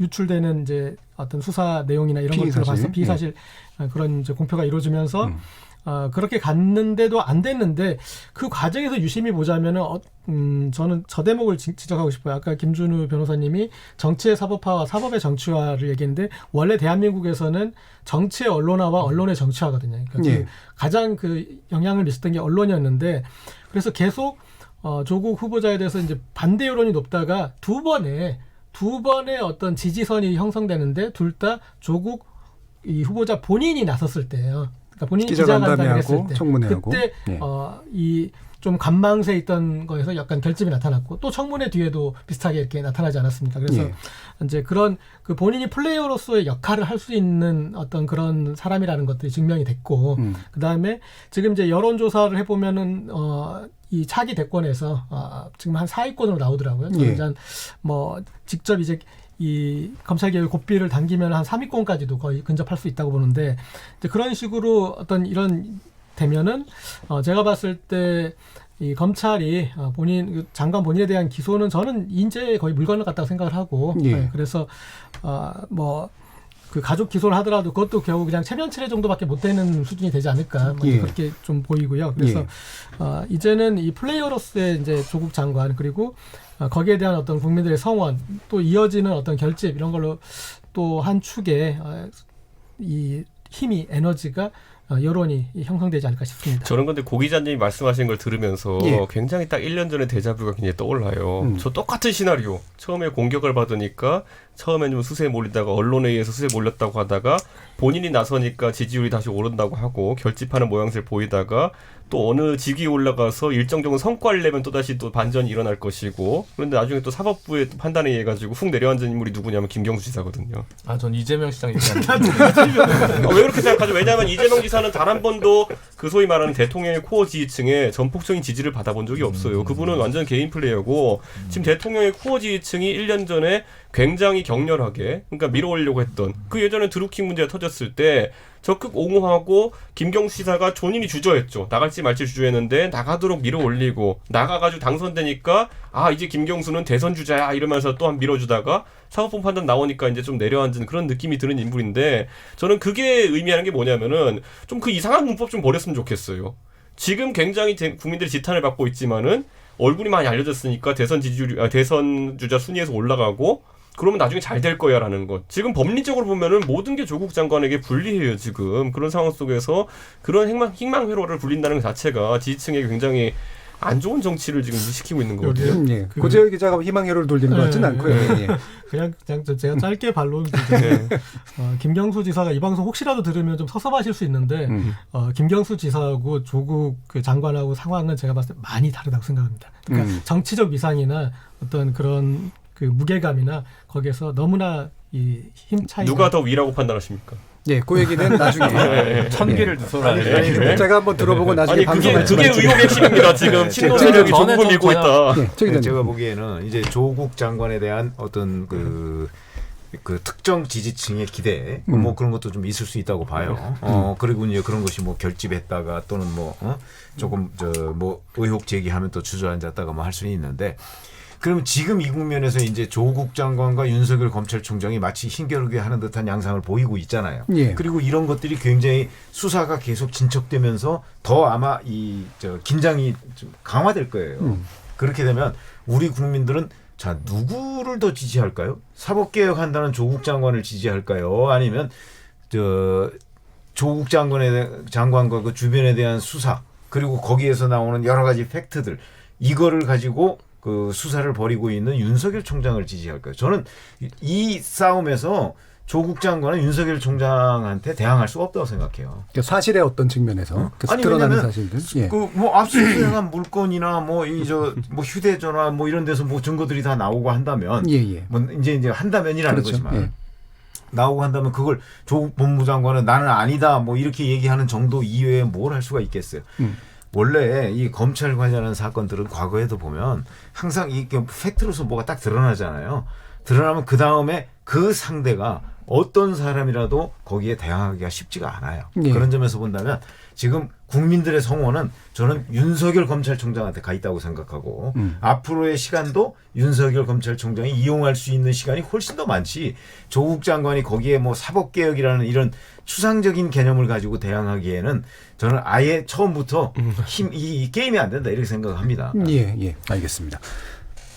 Speaker 7: 유출되는 이제 어떤 수사 내용이나 이런 것들을
Speaker 4: 피의사실.
Speaker 7: 봐서 피의사실 그런 이제 공표가 이루어지면서 그렇게 갔는데도 안 됐는데 그 과정에서 유심히 보자면은 저는 저 대목을 지적하고 싶어요. 아까 김준우 변호사님이 정치의 사법화와 사법의 정치화를 얘기했는데 원래 대한민국에서는 정치의 언론화와 언론의 정치화거든요. 그러니까
Speaker 4: 예.
Speaker 7: 그 가장 그 영향을 미쳤던 게 언론이었는데 그래서 계속 조국 후보자에 대해서 이제 반대 여론이 높다가 두 번의 어떤 지지선이 형성되는데 둘 다 조국 이 후보자 본인이 나섰을 때예요. 그러니까 본인이 기자간담회를 했을 때
Speaker 4: 청문회하고.
Speaker 7: 그때
Speaker 4: 예.
Speaker 7: 이 좀 간망세 있던 거에서 약간 결집이 나타났고 또 청문회 뒤에도 비슷하게 이렇게 나타나지 않았습니까? 그래서
Speaker 4: 예.
Speaker 7: 이제 그런 그 본인이 플레이어로서의 역할을 할 수 있는 어떤 그런 사람이라는 것들이 증명이 됐고 그 다음에 지금 이제 여론조사를 해보면은 이 차기 대권에서 지금 한 4위권으로 나오더라고요.
Speaker 4: 예.
Speaker 7: 일단 뭐 직접 이제 이 검찰개혁 고삐를 당기면 한 3위권까지도 거의 근접할 수 있다고 보는데 이제 그런 식으로 어떤 이런 되면은 제가 봤을 때 이 검찰이 본인 장관 본인에 대한 기소는 저는 인재에 거의 물 건너갔다고 생각을 하고
Speaker 4: 예.
Speaker 7: 네, 그래서 뭐 그 가족 기소를 하더라도 그것도 겨우 그냥 체면치레 정도밖에 못 되는 수준이 되지 않을까 뭐
Speaker 4: 예.
Speaker 7: 그렇게 좀 보이고요. 그래서 이제는 이 플레이어로서의 이제 조국 장관 그리고 거기에 대한 어떤 국민들의 성원 또 이어지는 어떤 결집 이런 걸로 또 한 축에 이 힘이 에너지가 여론이 형성되지 않을까 싶습니다.
Speaker 8: 저는 근데 고 기자님이 말씀하신 걸 들으면서
Speaker 4: 예.
Speaker 8: 굉장히 딱 1년 전에 데자뷰가 굉장히 떠올라요. 저 똑같은 시나리오. 처음에 공격을 받으니까 처음에 좀 수세에 몰리다가 언론에 의해서 수세에 몰렸다고 하다가 본인이 나서니까 지지율이 다시 오른다고 하고 결집하는 모양새를 보이다가 또 어느 직위에 올라가서 일정 정도 성과를 내면 또다시 또 반전이 일어날 것이고 그런데 나중에 또 사법부의 또 판단에 의해 가지고 훅 내려앉은 인물이 누구냐면 김경수 지사거든요.
Speaker 10: 전 이재명 시장 얘기하는
Speaker 8: 왜 그렇게 생각하죠? 왜냐하면 이재명 지사는 단 한 번도 그 소위 말하는 대통령의 코어 지지층에 전폭적인 지지를 받아본 적이 없어요. 그분은 완전 개인 플레이어고 지금 대통령의 코어 지지층이 1년 전에 굉장히 격렬하게 그러니까 밀어올려고 했던 그 예전에 드루킹 문제가 터졌을 때 적극 옹호하고 김경수 지사가 본인이 주저했죠. 나갈지 말지 주저했는데 나가도록 밀어올리고 나가가지고 당선되니까 이제 김경수는 대선 주자야 이러면서 또한 밀어주다가 사법부 판단 나오니까 이제 좀 내려앉은 그런 느낌이 드는 인물인데 저는 그게 의미하는 게 뭐냐면은 좀 그 이상한 문법 좀 버렸으면 좋겠어요. 지금 굉장히 국민들이 지탄을 받고 있지만은 얼굴이 많이 알려졌으니까 대선 주자 순위에서 올라가고 그러면 나중에 잘 될 거야라는 것. 지금 법리적으로 보면은 모든 게 조국 장관에게 불리해요. 지금 그런 상황 속에서 그런 희망 회로를 불린다는 것 자체가 지지층에게 굉장히 안 좋은 정치를 지금 시키고 있는 거거든요.
Speaker 4: 예. 고재열 기자가 희망회로를 돌리는 것 같지는 않고요. 예.
Speaker 7: 그냥 제가 짧게 반론 김경수 지사가 이 방송 혹시라도 들으면 좀 섭섭하실 수 있는데 김경수 지사하고 조국 그 장관하고 상황은 제가 봤을 때 많이 다르다고 생각합니다. 그러니까 정치적 위상이나 어떤 그런 그 무게감이나 거기에서 너무나 이 힘 차이
Speaker 8: 누가 더 위라고 판단하십니까?
Speaker 4: 예, 그 얘기는 나중에
Speaker 10: 천기를 두소라.
Speaker 4: 제가 한번 들어보고 나중에 방송에
Speaker 8: 그게 의혹의 핵심입니다. 지금 친노세력이 조국을 밀고 있다.
Speaker 6: 제가 보기에는 이제 조국 장관에 대한 어떤 그 특정 지지층의 기대 뭐 그런 것도 좀 있을 수 있다고 봐요. 그리고 이제 그런 것이 뭐 결집했다가 또는 뭐 조금 뭐 의혹 제기하면 또 주저앉았다가 뭐 할 수는 있는데. 그럼 지금 이 국면에서 이제 조국 장관과 윤석열 검찰총장이 마치 힘겨루게 하는 듯한 양상을 보이고 있잖아요.
Speaker 4: 예.
Speaker 6: 그리고 이런 것들이 굉장히 수사가 계속 진척되면서 더 아마 긴장이 좀 강화될 거예요. 그렇게 되면 우리 국민들은 자 누구를 더 지지할까요? 사법개혁한다는 조국 장관을 지지할까요? 아니면 조국 장관과 그 주변에 대한 수사 그리고 거기에서 나오는 여러 가지 팩트들 이거를 가지고 그 수사를 벌이고 있는 윤석열 총장을 지지할까요? 저는 이 싸움에서 조국 장관은 윤석열 총장한테 대항할 수 없다고 생각해요.
Speaker 4: 사실의 어떤 측면에서 드러나는 사실들. 예.
Speaker 6: 뭐 압수수색한 물건이나 뭐 휴대전화 뭐 이런 데서 뭐 증거들이 다 나오고 한다면, 뭐 이제 한다면이라는
Speaker 4: 그렇죠.
Speaker 6: 거지만
Speaker 4: 예.
Speaker 6: 나오고 한다면 그걸 조국 법무장관은 나는 아니다 뭐 이렇게 얘기하는 정도 이외에 뭘 할 수가 있겠어요. 원래 이 검찰 관련한 사건들은 과거에도 보면 항상 이 팩트로서 뭐가 딱 드러나잖아요. 드러나면 그 다음에 그 상대가 어떤 사람이라도 거기에 대항하기가 쉽지가 않아요.
Speaker 4: 예.
Speaker 6: 그런 점에서 본다면 지금 국민들의 성원은 저는 윤석열 검찰총장한테 가 있다고 생각하고 앞으로의 시간도 윤석열 검찰총장이 이용할 수 있는 시간이 훨씬 더 많지 조국 장관이 거기에 뭐 사법개혁이라는 이런 추상적인 개념을 가지고 대항하기에는 저는 아예 처음부터 이 게임이 안 된다 이렇게 생각합니다.
Speaker 4: 예, 알겠습니다.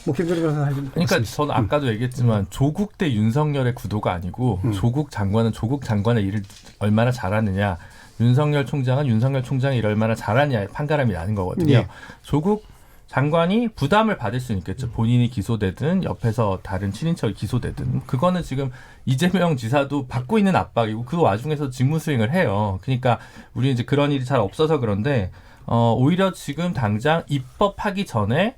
Speaker 4: 뭐 김준일 변호사 할
Speaker 10: 그러니까 저는 아까도 얘기했지만 조국 대 윤석열의 구도가 아니고 조국 장관은 조국 장관의 일을 얼마나 잘하느냐, 윤석열 총장은 윤석열 총장의 일을 얼마나 잘하느냐의 판가름이 나는 거거든요.
Speaker 4: 예.
Speaker 10: 조국 장관이 부담을 받을 수는 있겠죠. 본인이 기소되든 옆에서 다른 친인척이 기소되든. 그거는 지금 이재명 지사도 받고 있는 압박이고 그 와중에서 직무 수행을 해요. 그러니까 우리는 이제 그런 일이 잘 없어서 그런데 오히려 지금 당장 입법하기 전에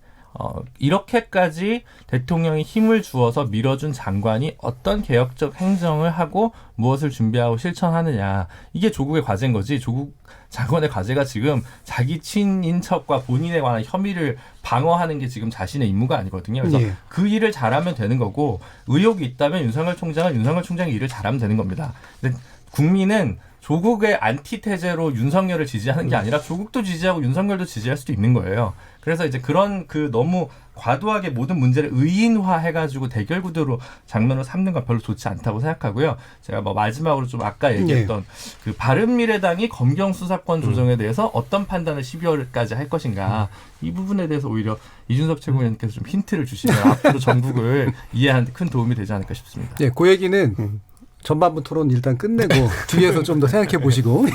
Speaker 10: 이렇게까지 대통령이 힘을 주어서 밀어준 장관이 어떤 개혁적 행정을 하고 무엇을 준비하고 실천하느냐. 이게 조국의 과제인 거지. 조국 장관의 과제가 지금 자기 친인척과 본인에 관한 혐의를 방어하는 게 지금 자신의 임무가 아니거든요. 그래서
Speaker 4: 예.
Speaker 10: 그 일을 잘하면 되는 거고 의혹이 있다면 윤석열 총장은 윤석열 총장의 일을 잘하면 되는 겁니다. 근데 국민은 조국의 안티테제로 윤석열을 지지하는 게 아니라 조국도 지지하고 윤석열도 지지할 수도 있는 거예요. 그래서 이제 그런 너무 과도하게 모든 문제를 의인화해가지고 대결 구도로 장면으로 삼는 건 별로 좋지 않다고 생각하고요. 제가 뭐 마지막으로 좀 아까 얘기했던 그 바른미래당이 검경 수사권 조정에 대해서 어떤 판단을 12월까지 할 것인가 이 부분에 대해서 오히려 이준석 최고위원께서 좀 힌트를 주시면 앞으로 전국을 이해하는 데 큰 도움이 되지 않을까 싶습니다.
Speaker 4: 예, 그 얘기는 전반부 토론 일단 끝내고 뒤에서 좀 더 생각해 보시고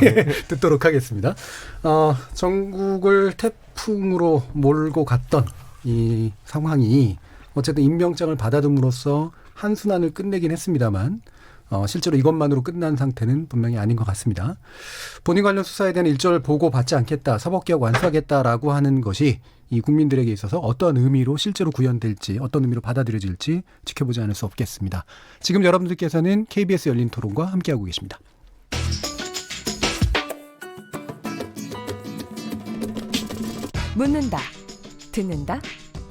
Speaker 4: 듣도록 하겠습니다. 전국을 태풍으로 몰고 갔던 이 상황이 어쨌든 임명장을 받아둠으로써 한순환을 끝내긴 했습니다만 실제로 이것만으로 끝난 상태는 분명히 아닌 것 같습니다. 본인 관련 수사에 대한 일절 보고 받지 않겠다, 사법개혁 완수하겠다라고 하는 것이 이 국민들에게 있어서 어떤 의미로 실제로 구현될지, 어떤 의미로 받아들여질지 지켜보지 않을 수 없겠습니다. 지금 여러분들께서는 KBS 열린 토론과 함께하고 계십니다.
Speaker 5: 묻는다, 듣는다,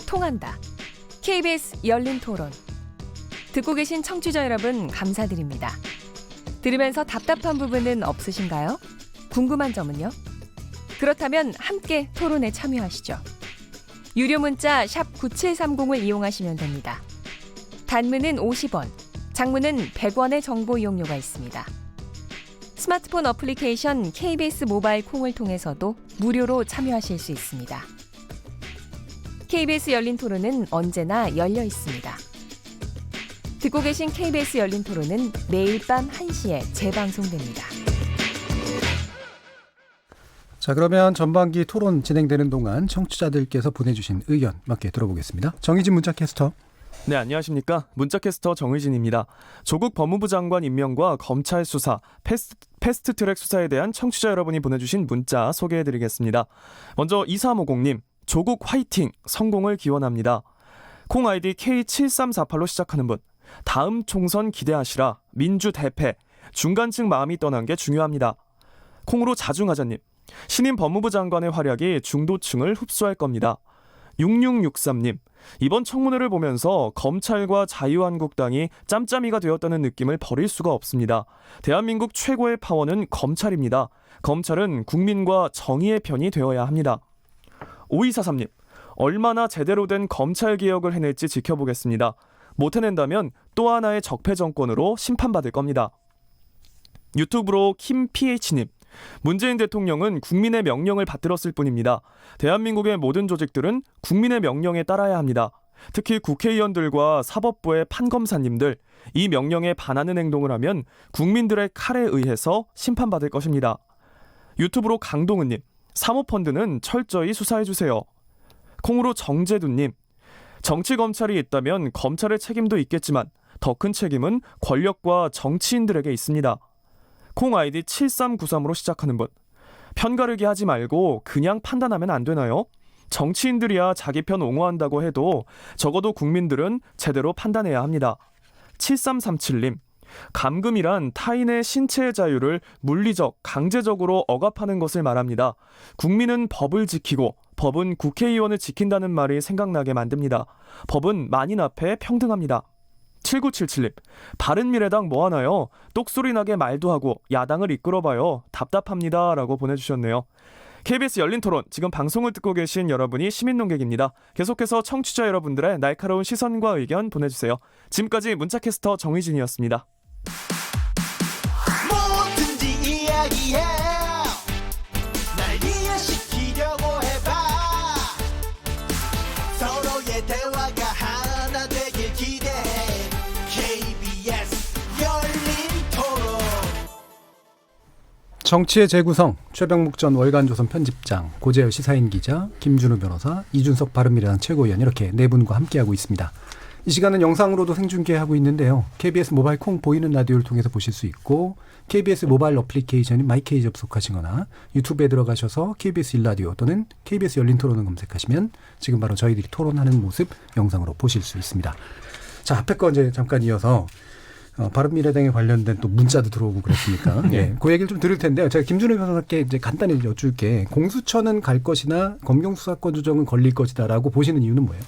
Speaker 5: 통한다. KBS 열린 토론. 듣고 계신 청취자 여러분 감사드립니다. 들으면서 답답한 부분은 없으신가요? 궁금한 점은요? 그렇다면 함께 토론에 참여하시죠. 유료 문자 샵 9730을 이용하시면 됩니다. 단문은 50원, 장문은 100원의 정보 이용료가 있습니다. 스마트폰 어플리케이션 KBS 모바일 콩을 통해서도 무료로 참여하실 수 있습니다. KBS 열린 토론은 언제나 열려 있습니다. 듣고 계신 KBS 열린 토론은 매일 밤 1시에 재방송됩니다.
Speaker 4: 자, 그러면 전반기 토론 진행되는 동안 청취자들께서 보내주신 의견 몇 개 들어보겠습니다. 정의진 문자캐스터.
Speaker 11: 네, 안녕하십니까. 문자캐스터 정의진입니다. 조국 법무부 장관 임명과 검찰 수사, 패스트트랙 수사에 대한 청취자 여러분이 보내주신 문자 소개해드리겠습니다. 먼저 2350님, 조국 화이팅! 성공을 기원합니다. 콩 아이디 K7348로 시작하는 분, 다음 총선 기대하시라. 민주 대패. 중간층 마음이 떠난 게 중요합니다. 콩으로 자중하자님, 신임 법무부 장관의 활약이 중도층을 흡수할 겁니다. 6663님, 이번 청문회를 보면서 검찰과 자유한국당이 짬짬이가 되었다는 느낌을 버릴 수가 없습니다. 대한민국 최고의 파워는 검찰입니다. 검찰은 국민과 정의의 편이 되어야 합니다. 5243님, 얼마나 제대로 된 검찰 개혁을 해낼지 지켜보겠습니다. 못 해낸다면 또 하나의 적폐 정권으로 심판받을 겁니다. 유튜브로 김PH님, 문재인 대통령은 국민의 명령을 받들었을 뿐입니다. 대한민국의 모든 조직들은 국민의 명령에 따라야 합니다. 특히 국회의원들과 사법부의 판검사님들, 이 명령에 반하는 행동을 하면 국민들의 칼에 의해서 심판받을 것입니다. 유튜브로 강동은님, 사모펀드는 철저히 수사해주세요. 콩으로 정재두님, 정치검찰이 있다면 검찰의 책임도 있겠지만 더 큰 책임은 권력과 정치인들에게 있습니다. 콩 아이디 7393으로 시작하는 분, 편가르기 하지 말고 그냥 판단하면 안 되나요? 정치인들이야 자기 편 옹호한다고 해도 적어도 국민들은 제대로 판단해야 합니다. 7337님, 감금이란 타인의 신체의 자유를 물리적, 강제적으로 억압하는 것을 말합니다. 국민은 법을 지키고 법은 국회의원을 지킨다는 말이 생각나게 만듭니다. 법은 만인 앞에 평등합니다. 7977님, 바른미래당 뭐하나요? 똑소리 나게 말도 하고 야당을 이끌어봐요. 답답합니다. 라고 보내주셨네요. KBS 열린토론, 지금 방송을 듣고 계신 여러분이 시민논객입니다. 계속해서 청취자 여러분들의 날카로운 시선과 의견 보내주세요. 지금까지 문자캐스터 정의진이었습니다.
Speaker 12: 뭐든지 이야기해. 날 이해시키려고 해봐. 서로의 대화가 하나 되길 기대해. KBS 열린토론.
Speaker 4: 정치의 재구성, 최병묵 전 월간조선 편집장, 고재열 시사인 기자, 김준우 변호사, 이준석 바른미래당 최고위원 이렇게 네 분과 함께하고 있습니다. 이 시간은 영상으로도 생중계하고 있는데요. KBS 모바일 콩 보이는 라디오를 통해서 보실 수 있고 KBS 모바일 어플리케이션인 마이케이 접속하시거나 유튜브에 들어가셔서 KBS 일라디오 또는 KBS 열린토론을 검색하시면 지금 바로 저희들이 토론하는 모습 영상으로 보실 수 있습니다. 자, 앞에 거 이제 잠깐 이어서 바른미래당에 관련된 또 문자도 들어오고 그랬으니까 네. 그 얘기를 좀 들을 텐데요. 제가 김준우 변호사께 이제 간단히 여쭐게 공수처는 갈 것이나 검경수사권 조정은 걸릴 것이다라고 보시는 이유는 뭐예요?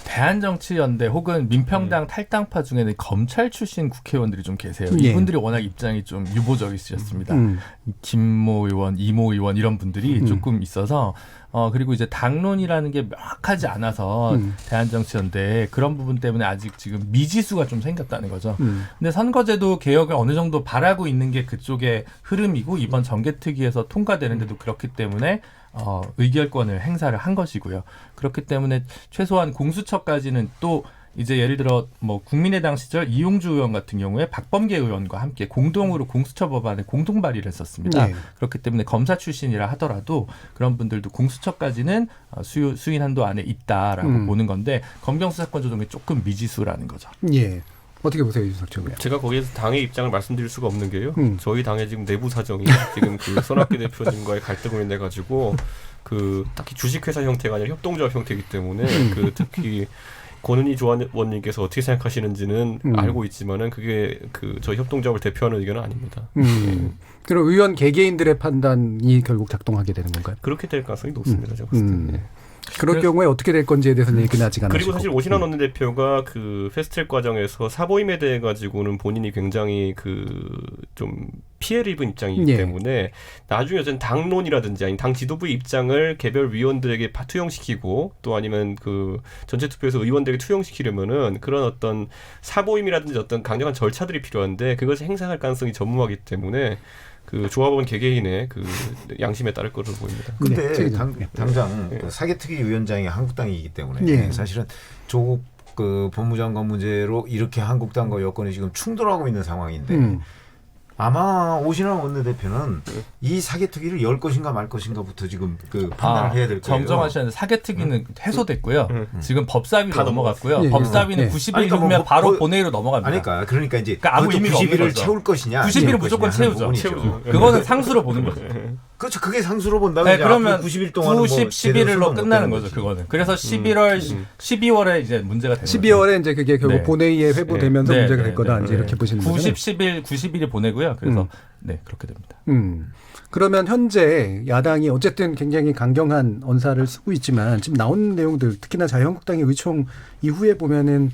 Speaker 10: 대한정치연대 혹은 민평당 탈당파 중에는 검찰 출신 국회의원들이 좀 계세요.
Speaker 4: 예.
Speaker 10: 이분들이 워낙 입장이 좀 유보적이셨습니다. 김모 의원, 이모 의원 이런 분들이 조금 있어서 그리고 이제 당론이라는 게 명확하지 않아서 대한정치연대에 그런 부분 때문에 아직 지금 미지수가 좀 생겼다는 거죠. 근데 선거제도 개혁을 어느 정도 바라고 있는 게 그쪽의 흐름이고 이번 정개특위에서 통과되는데도 그렇기 때문에 의결권을 행사를 한 것이고요. 그렇기 때문에 최소한 공수처까지는 또 이제 예를 들어 뭐 국민의당 시절 이용주 의원 같은 경우에 박범계 의원과 함께 공동으로 공수처 법안을 공동 발의를 했었습니다.
Speaker 4: 네.
Speaker 10: 그렇기 때문에 검사 출신이라 하더라도 그런 분들도 공수처까지는 수인 한도 안에 있다라고 보는 건데 검경수사권 조정이 조금 미지수라는 거죠.
Speaker 4: 예. 어떻게 보세요, 이준석 최고위원?
Speaker 8: 제가 거기에서 당의 입장을 말씀드릴 수가 없는 게요. 저희 당의 지금 내부 사정이 지금 그 손학규 대표님과의 갈등으로 인해 가지고 그 딱히 주식회사 형태가 아니라 협동조합 형태이기 때문에 그 특히 권은희 조원님께서 어떻게 생각하시는지는 알고 있지만은 그게 그 저희 협동조합을 대표하는 의견은 아닙니다.
Speaker 4: 그럼 의원 개개인들의 판단이 결국 작동하게 되는 건가요?
Speaker 8: 그렇게 될 가능성이 높습니다. 제가 봤을 때.
Speaker 4: 그럴 경우에 어떻게 될 건지에 대해서는 얘기는 아직 안 하시고.
Speaker 8: 그리고 사실 오신환 원내대표가 그 패스트트랙 과정에서 사보임에 대해 가지고는 본인이 굉장히 그 좀 피해를 입은 입장이기 때문에 나중에 어쨌든 당론이라든지 아니 당 지도부의 입장을 개별 위원들에게 투영시키고 또 아니면 그 전체 투표에서 의원들에게 투영시키려면은 그런 어떤 사보임이라든지 어떤 강력한 절차들이 필요한데 그것을 행사할 가능성이 전무하기 때문에 그 조합원 개개인의 그 양심에 따를 것으로 보입니다.
Speaker 6: 근데 당장 그 사개특위 위원장이 한국당이기 때문에 사실은 조국 그 법무장관 문제로 이렇게 한국당과 여권이 지금 충돌하고 있는 상황인데 아마 오신환 원내대표는 이 사개특위를 열 것인가 말 것인가부터 지금 그 판단을 해야 될 거예요.
Speaker 10: 정정하셔야 돼요. 사개특위는 해소됐고요. 지금 법사위로 넘어갔고요.
Speaker 4: 예.
Speaker 10: 법사위는 90일 후면 바로 본회의로 넘어갑니다.
Speaker 6: 그러니까 이제
Speaker 10: 아무 의미가 없는
Speaker 6: 90일을
Speaker 10: 거죠.
Speaker 6: 채울 것이냐.
Speaker 10: 90일은 무조건 채우죠. 그거는 상수로 보는 거죠.
Speaker 6: 그렇죠. 그게 상수로 본다면
Speaker 10: 그러면
Speaker 6: 90일 동안
Speaker 10: 90, 11일로 끝나는 거죠. 그거는. 그래서 12월에 이제 문제가 되는
Speaker 4: 12월에 이제 그게 결국 본회의에 회부되면서 문제가 될 거다. 이제 이렇게 보시는 거죠.
Speaker 10: 90일이 보내고요. 그래서 그렇게 됩니다.
Speaker 4: 그러면 현재 야당이 어쨌든 굉장히 강경한 언사를 쓰고 있지만 지금 나온 내용들 특히나 자유한국당의 의총 이후에 보면은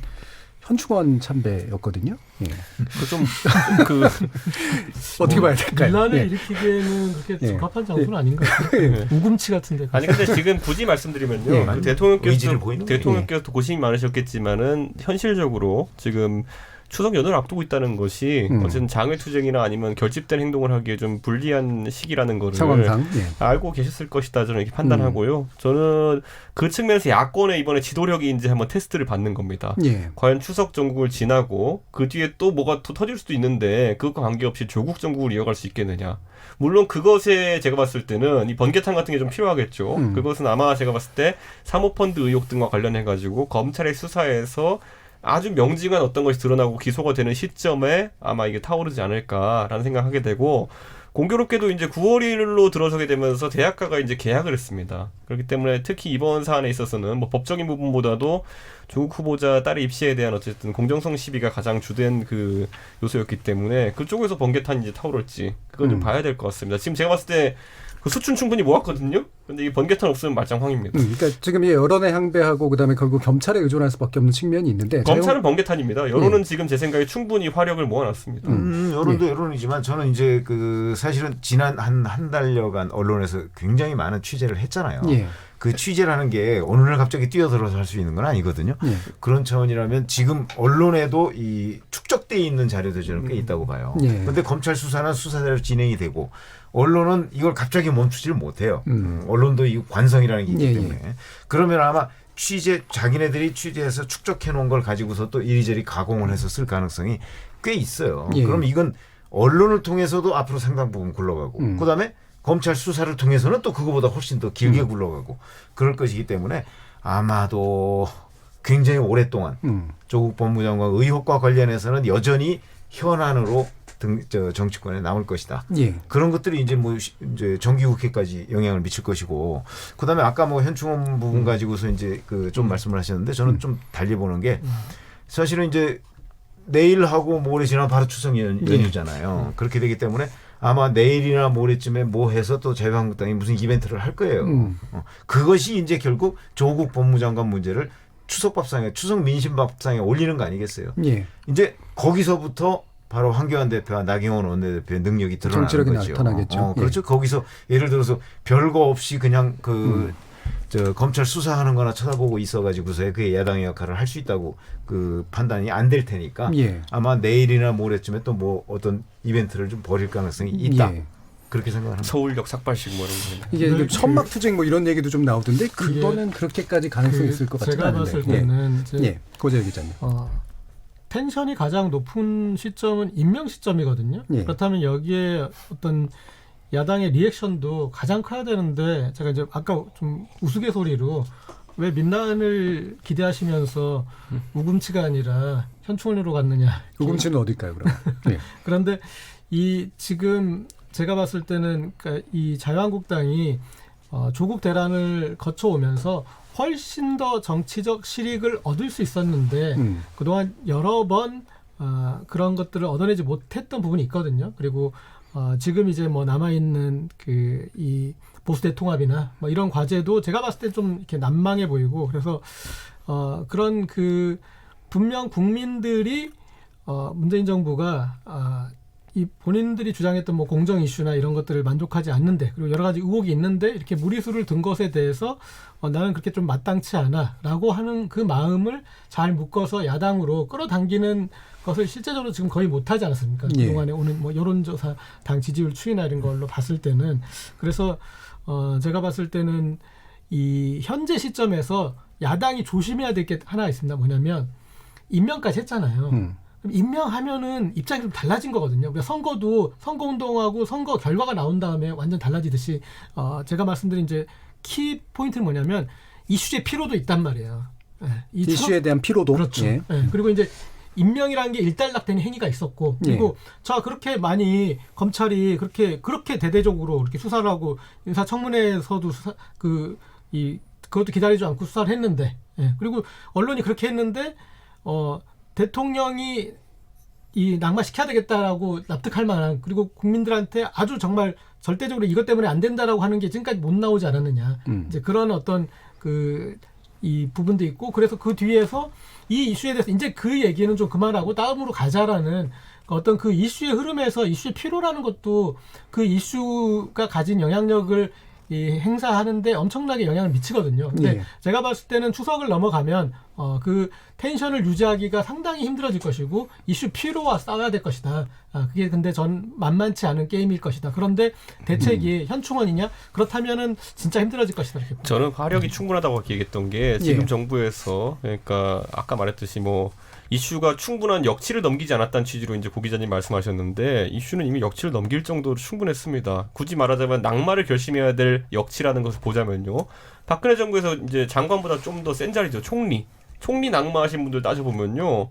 Speaker 4: 현충원 참배였거든요.
Speaker 8: 그
Speaker 4: 어떻게 봐야 될까요?
Speaker 7: 논란을 일으키기에는 그렇게 적합한 장소는 아닌 것 같아요. 우금치 같은데.
Speaker 8: 아니 근데 지금 굳이 말씀드리면요, 그 대통령께서도 고심이 많으셨겠지만은 현실적으로 지금 추석 연휴를 앞두고 있다는 것이 어쨌든 장외투쟁이나 아니면 결집된 행동을 하기에 좀 불리한 시기라는 거를
Speaker 4: 상황상
Speaker 8: 알고 계셨을 것이다 저는 이렇게 판단하고요. 저는 그 측면에서 야권의 이번에 지도력이 이제 한번 테스트를 받는 겁니다. 과연 추석 정국을 지나고 그 뒤에 또 뭐가 또 터질 수도 있는데 그것과 관계없이 조국 정국을 이어갈 수 있겠느냐. 물론 그것에 제가 봤을 때는 이 번개탄 같은 게 좀 필요하겠죠. 그것은 아마 제가 봤을 때 사모펀드 의혹 등과 관련해가지고 검찰의 수사에서 아주 명징한 어떤 것이 드러나고 기소가 되는 시점에 아마 이게 타오르지 않을까라는 생각하게 되고 공교롭게도 이제 9월 1일로 들어서게 되면서 대학가가 이제 개학을 했습니다. 그렇기 때문에 특히 이번 사안에 있어서는 뭐 법적인 부분보다도 조국 후보자 딸의 입시에 대한 어쨌든 공정성 시비가 가장 주된 그 요소였기 때문에 그쪽에서 번개탄이 이제 타오를지 그건 좀 봐야 될 것 같습니다. 지금 제가 봤을 때 그 수준 충분히 모았거든요. 근데 이 번개탄 없으면 말짱황입니다.
Speaker 4: 그러니까 지금 이 여론에 향배하고 그다음에 결국 검찰에 의존할 수밖에 없는 측면이 있는데
Speaker 8: 검찰은 번개탄입니다. 여론은 지금 제 생각에 충분히 화력을 모아놨습니다.
Speaker 6: 여론도 여론이지만 저는 이제 그 사실은 지난 한 달여간 언론에서 굉장히 많은 취재를 했잖아요.
Speaker 4: 예.
Speaker 6: 그 취재라는 게 어느 날 갑자기 뛰어들어서 할 수 있는 건 아니거든요.
Speaker 4: 예.
Speaker 6: 그런 차원이라면 지금 언론에도 이 축적돼 있는 자료도 저는 꽤 있다고 봐요. 그런데 검찰 수사는 수사대로 진행이 되고 언론은 이걸 갑자기 멈추지를 못해요. 언론도 이 관성이라는 게 있기 때문에. 그러면 아마 자기네들이 취재해서 축적해 놓은 걸 가지고서 또 이리저리 가공을 해서 쓸 가능성이 꽤 있어요. 그럼 이건 언론을 통해서도 앞으로 상당 부분 굴러가고 그다음에 검찰 수사를 통해서는 또 그거보다 훨씬 더 길게 굴러가고 그럴 것이기 때문에 아마도 굉장히 오랫동안 조국 법무장관 의혹과 관련해서는 여전히 현안으로 정치권에 남을 것이다. 그런 것들이 이제 이제 정기국회까지 영향을 미칠 것이고, 그다음에 아까 현충원 부분 가지고서 이제 좀 말씀을 하셨는데 저는 좀 달리 보는 게 사실은 이제 내일하고 모레 지나면 바로 추석 연휴잖아요. 그렇게 되기 때문에 아마 내일이나 모레쯤에 해서 또 자유한국당이 무슨 이벤트를 할 거예요. 그것이 이제 결국 조국 법무장관 문제를 추석 민심밥상에 올리는 거 아니겠어요? 이제 거기서부터 바로 황교안 대표와 나경원 원내대표의 능력이 드러나는
Speaker 4: 정치력이
Speaker 6: 거죠.
Speaker 4: 나타나겠죠.
Speaker 6: 그렇죠. 거기서 예를 들어서 별거 없이 그냥 검찰 수사하는 거나 쳐다보고 있어가지고서 그게 야당의 역할을 할 수 있다고 판단이 안 될 테니까 아마 내일이나 모레쯤에 또 어떤 이벤트를 좀 벌일 가능성이 있다. 그렇게 생각합니다.
Speaker 8: 서울역 삭발식 이런 거.
Speaker 4: 이게 천막투쟁 이런 얘기도 좀 나오던데 그거는 그렇게까지 가능성이 있을 것 같지는 않은데.
Speaker 7: 제가 봤을 때는
Speaker 4: 고재열 기자님.
Speaker 7: 텐션이 가장 높은 시점은 임명 시점이거든요. 그렇다면 여기에 어떤 야당의 리액션도 가장 커야 되는데 제가 이제 아까 좀 우스갯소리로 왜 민란을 기대하시면서 우금치가 아니라 현충원으로 갔느냐.
Speaker 4: 우금치는 어딜까요, 그럼?
Speaker 7: 그런데 지금 제가 봤을 때는 그러니까 이 자유한국당이 조국 대란을 거쳐오면서 훨씬 더 정치적 실익을 얻을 수 있었는데 그동안 여러 번 그런 것들을 얻어내지 못했던 부분이 있거든요. 그리고 지금 이제 남아있는 이 보수 대통합이나 이런 과제도 제가 봤을 때 좀 이렇게 난망해 보이고 그래서 그런 분명 국민들이 문재인 정부가 이 본인들이 주장했던 공정 이슈나 이런 것들을 만족하지 않는데 그리고 여러 가지 의혹이 있는데 이렇게 무리수를 든 것에 대해서 나는 그렇게 좀 마땅치 않아라고 하는 그 마음을 잘 묶어서 야당으로 끌어당기는 것을 실제적으로 지금 거의 못하지 않았습니까? 그동안에 오는 여론조사 당 지지율 추이나 이런 걸로 봤을 때는 그래서 제가 봤을 때는 이 현재 시점에서 야당이 조심해야 될 게 하나 있습니다. 뭐냐면 임명까지 했잖아요. 임명하면은 입장이 좀 달라진 거거든요. 우리가 선거도 선거운동하고 선거 결과가 나온 다음에 완전 달라지듯이 제가 말씀드린 이제 키 포인트는 뭐냐면 이슈의 피로도 있단 말이에요.
Speaker 4: 이슈에 대한 피로도.
Speaker 7: 그렇죠. 그리고 이제 임명이라는 게 일단락된 행위가 있었고 그리고 자 그렇게 많이 검찰이 그렇게 대대적으로 이렇게 수사를 하고 인사청문회에서도 그것도 기다리지 않고 수사를 했는데 그리고 언론이 그렇게 했는데 대통령이 이 낙마시켜야 되겠다라고 납득할 만한 그리고 국민들한테 아주 정말 절대적으로 이것 때문에 안 된다라고 하는 게 지금까지 못 나오지 않았느냐. 이제 그런 어떤 이 부분도 있고 그래서 그 뒤에서 이 이슈에 대해서 이제 그 얘기는 좀 그만하고 다음으로 가자라는 어떤 그 이슈의 흐름에서 이슈의 필요라는 것도 그 이슈가 가진 영향력을 행사하는데 엄청나게 영향을 미치거든요. 근데 제가 봤을 때는 추석을 넘어가면 그 텐션을 유지하기가 상당히 힘들어질 것이고 이슈 피로와 싸워야 될 것이다. 그게 근데 전 만만치 않은 게임일 것이다. 그런데 대책이 현충원이냐? 그렇다면은 진짜 힘들어질 것이다. 이렇게
Speaker 8: 저는 화력이 충분하다고 얘기했던 게 지금 정부에서 그러니까 아까 말했듯이 이슈가 충분한 역치를 넘기지 않았다는 취지로 이제 고 기자님 말씀하셨는데 이슈는 이미 역치를 넘길 정도로 충분했습니다. 굳이 말하자면 낙마를 결심해야 될 역치라는 것을 보자면요. 박근혜 정부에서 이제 장관보다 좀 더 센 자리죠. 총리 낙마하신 분들 따져보면요.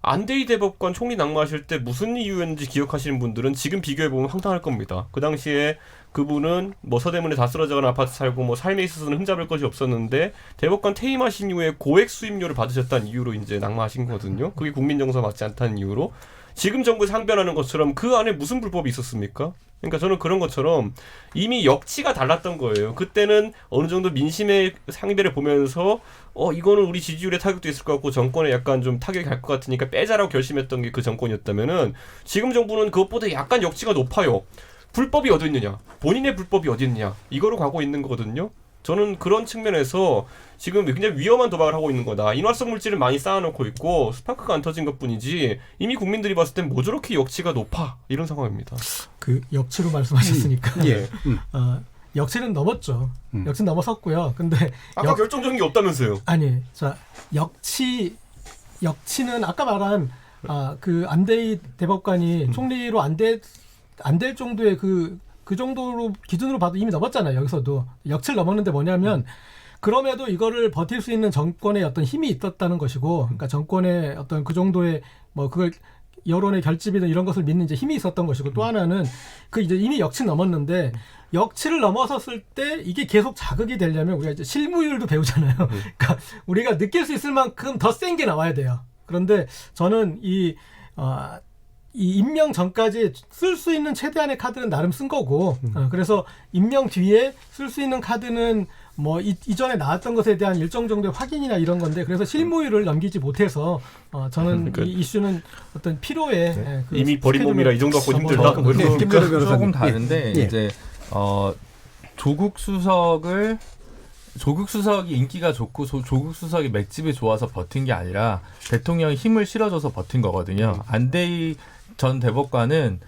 Speaker 8: 안대희 대법관 총리 낙마하실 때 무슨 이유였는지 기억하시는 분들은 지금 비교해보면 황당할 겁니다. 그 당시에 그분은 서대문에 다 쓰러져가는 아파트 살고 삶에 있어서는 흠잡을 것이 없었는데 대법관 퇴임하신 이후에 고액 수임료를 받으셨다는 이유로 이제 낙마하신 거거든요. 그게 국민정서 맞지 않다는 이유로 지금 정부 상변하는 것처럼 그 안에 무슨 불법이 있었습니까? 그러니까 저는 그런 것처럼 이미 역치가 달랐던 거예요. 그때는 어느 정도 민심의 상대를 보면서 이거는 우리 지지율에 타격도 있을 것 같고 정권에 약간 좀 타격이 갈 것 같으니까 빼자라고 결심했던 게 그 정권이었다면은 지금 정부는 그것보다 약간 역치가 높아요. 불법이 어디 있느냐? 본인의 불법이 어디 있느냐? 이거로 가고 있는 거거든요. 저는 그런 측면에서 지금 굉장히 위험한 도박을 하고 있는 거다. 인화성 물질을 많이 쌓아놓고 있고 스파크가 안 터진 것뿐이지 이미 국민들이 봤을 땐 뭐 저렇게 역치가 높아 이런 상황입니다.
Speaker 7: 그 역치로 말씀하셨으니까
Speaker 8: 예.
Speaker 7: 역치는 넘었죠. 역치는 넘어섰고요. 근데
Speaker 8: 아까 결정적인 게 없다면서요?
Speaker 7: 아니, 자 역치는 아까 말한 그 안대희 대법관이 총리로 안 될 정도의 그 정도로 기준으로 봐도 이미 넘었잖아요. 여기서도 역치를 넘었는데 뭐냐면 그럼에도 이거를 버틸 수 있는 정권의 어떤 힘이 있었다는 것이고, 그러니까 정권의 어떤 그 정도의 뭐 그걸 여론의 결집이든 이런 것을 믿는 이제 힘이 있었던 것이고, 또 하나는 그 이제 이미 역치 넘었는데 역치를 넘어섰을 때 이게 계속 자극이 되려면 우리가 이제 실무율도 배우잖아요. 그러니까 우리가 느낄 수 있을 만큼 더 센 게 나와야 돼요. 그런데 저는 이 임명 전까지 쓸 수 있는 최대한의 카드는 나름 쓴 거고, 그래서 임명 뒤에 쓸 수 있는 카드는 뭐 이전에 나왔던 것에 대한 일정 정도의 확인이나 이런 건데, 그래서 실무율을 넘기지 못해서 저는 이 이슈는 어떤 피로에
Speaker 8: 이미 버린 몸이라 이 정도 갖고 힘들다.
Speaker 10: 조금 다른데 이제 조국 수석이 인기가 좋고 조국 수석이 맷집이 좋아서 버틴 게 아니라 대통령이 힘을 실어줘서 버틴 거거든요. 안대희 전 대법관은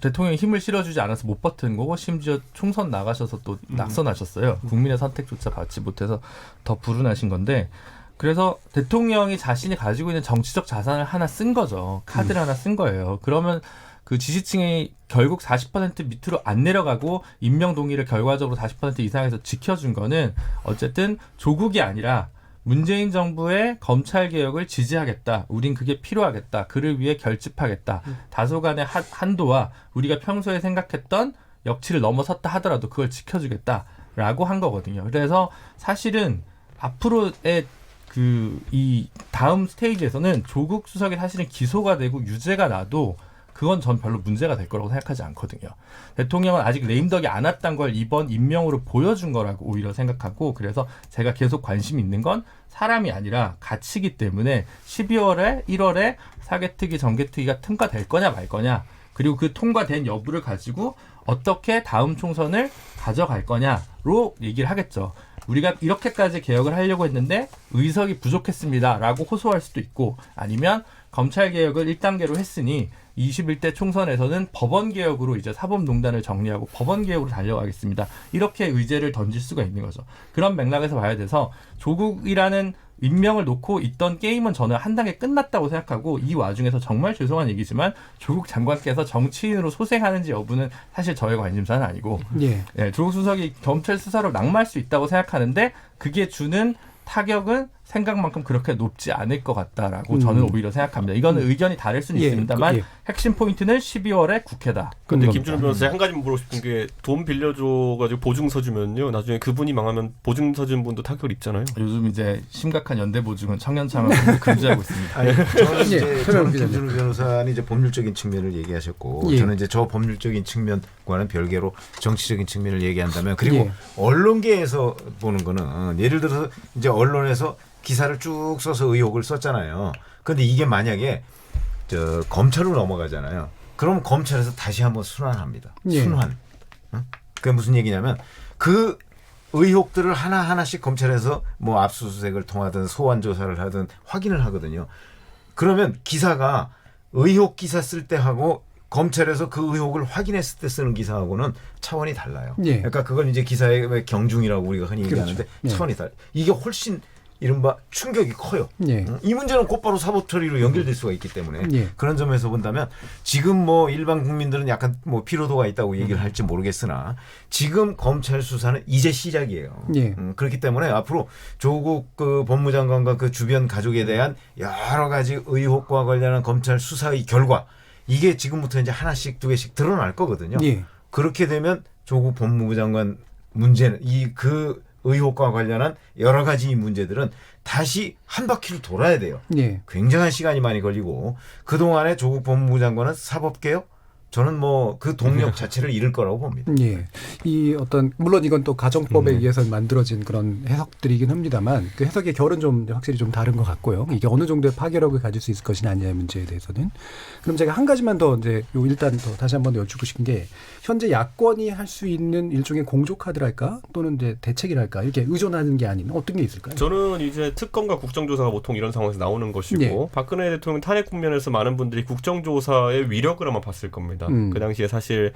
Speaker 10: 대통령이 힘을 실어주지 않아서 못 버틴 거고, 심지어 총선 나가셔서 또 낙선하셨어요. 국민의 선택조차 받지 못해서 더 불운하신 건데, 그래서 대통령이 자신이 가지고 있는 정치적 자산을 하나 쓴 거죠. 카드를 하나 쓴 거예요. 그러면 그 지지층이 결국 40% 밑으로 안 내려가고 임명 동의를 결과적으로 40% 이상에서 지켜준 거는 어쨌든 조국이 아니라 문재인 정부의 검찰 개혁을 지지하겠다. 우린 그게 필요하겠다. 그를 위해 결집하겠다. 다소간의 한도와 우리가 평소에 생각했던 역치를 넘어섰다 하더라도 그걸 지켜주겠다라고 한 거거든요. 그래서 사실은 앞으로의 이 다음 스테이지에서는 조국 수석이 사실은 기소가 되고 유죄가 나도 그건 전 별로 문제가 될 거라고 생각하지 않거든요. 대통령은 아직 레임덕이 안 왔다는 걸 이번 임명으로 보여준 거라고 오히려 생각하고, 그래서 제가 계속 관심 있는 건 사람이 아니라 가치이기 때문에 12월에 1월에 사개특위 정개특위가 통과될 거냐 말 거냐, 그리고 그 통과된 여부를 가지고 어떻게 다음 총선을 가져갈 거냐로 얘기를 하겠죠. 우리가 이렇게까지 개혁을 하려고 했는데 의석이 부족했습니다라고 호소할 수도 있고, 아니면 검찰 개혁을 1단계로 했으니 21대 총선에서는 법원 개혁으로 이제 사법농단을 정리하고 법원 개혁으로 달려가겠습니다. 이렇게 의제를 던질 수가 있는 거죠. 그런 맥락에서 봐야 돼서 조국이라는 임명을 놓고 있던 게임은 저는 한 단계 끝났다고 생각하고, 이 와중에서 정말 죄송한 얘기지만 조국 장관께서 정치인으로 소생하는지 여부는 사실 저의 관심사는 아니고, 조국 수석이 검찰 수사로 낙마할 수 있다고 생각하는데 그게 주는 타격은 생각만큼 그렇게 높지 않을 것 같다라고 저는 오히려 생각합니다. 이거는 의견이 다를 수는 있습니다만 핵심 포인트는 12월에 국회다.
Speaker 8: 근데 김준호 변호사 한 가지 물어보고 싶은 게, 돈 빌려줘가지고 보증서 주면요, 나중에 그분이 망하면 보증서 준 분도 타격을 입잖아요.
Speaker 10: 요즘 이제 심각한 연대 보증은 청년참을 금지하고 있습니다.
Speaker 6: 저는 이제 김준호 변호사는 이제 법률적인 측면을 얘기하셨고, 저는 이제 저 법률적인 측면과는 별개로 정치적인 측면을 얘기한다면, 그리고 언론계에서 보는 거는, 예를 들어서 이제 언론에서 기사를 쭉 써서 의혹을 썼잖아요. 그런데 이게 만약에 검찰로 넘어가잖아요. 그럼 검찰에서 다시 한번 순환합니다. 순환. 그게 무슨 얘기냐면, 그 의혹들을 하나하나씩 검찰에서 뭐 압수수색을 통하든 소환 조사를 하든 확인을 하거든요. 그러면 기사가 의혹 기사 쓸 때 하고 검찰에서 그 의혹을 확인했을 때 쓰는 기사하고는 차원이 달라요. 그러니까 그걸 이제 기사의 경중이라고 우리가 흔히 얘기하는데, 차원이 달라요. 이게 훨씬 이른바 충격이 커요. 이 문제는 곧바로 사법 처리로 연결될 수가 있기 때문에, 그런 점에서 본다면 지금 뭐 일반 국민들은 약간 뭐 피로도가 있다고 얘기를 할지 모르겠으나, 지금 검찰 수사는 이제 시작이에요. 그렇기 때문에 앞으로 조국 그 법무장관과 그 주변 가족에 대한 여러 가지 의혹과 관련한 검찰 수사의 결과, 이게 지금부터 이제 하나씩 두 개씩 드러날 거거든요. 그렇게 되면 조국 법무부 장관 문제는 그 의혹과 관련한 여러 가지 문제들은 다시 한 바퀴를 돌아야 돼요.
Speaker 4: 예.
Speaker 6: 굉장한 시간이 많이 걸리고 그동안에 조국 법무부 장관은 사법개혁? 저는 뭐 그 동력 자체를 잃을 거라고 봅니다.
Speaker 4: 예. 이 어떤 물론 이건 또 가정법에
Speaker 6: 네.
Speaker 4: 의해서 만들어진 그런 해석들이긴 합니다만 그 해석의 결은 좀 확실히 좀 다른 것 같고요. 이게 어느 정도의 파괴력을 가질 수 있을 것이냐 아니냐의 문제에 대해서는. 그럼 제가 한 가지만 더 이제 요 일단 더 다시 한번 더 여쭙고 싶은 게 현재 야권이 할 수 있는 일종의 공조 카드랄까 또는 이제 대책이랄까 이렇게 의존하는 게 아닌 어떤 게 있을까요?
Speaker 8: 저는 이제 특검과 국정조사가 보통 이런 상황에서 나오는 것이고
Speaker 4: 예.
Speaker 8: 박근혜 대통령 탄핵 국면에서 많은 분들이 국정조사의 위력을 아마 봤을 겁니다. 그 당시에 사실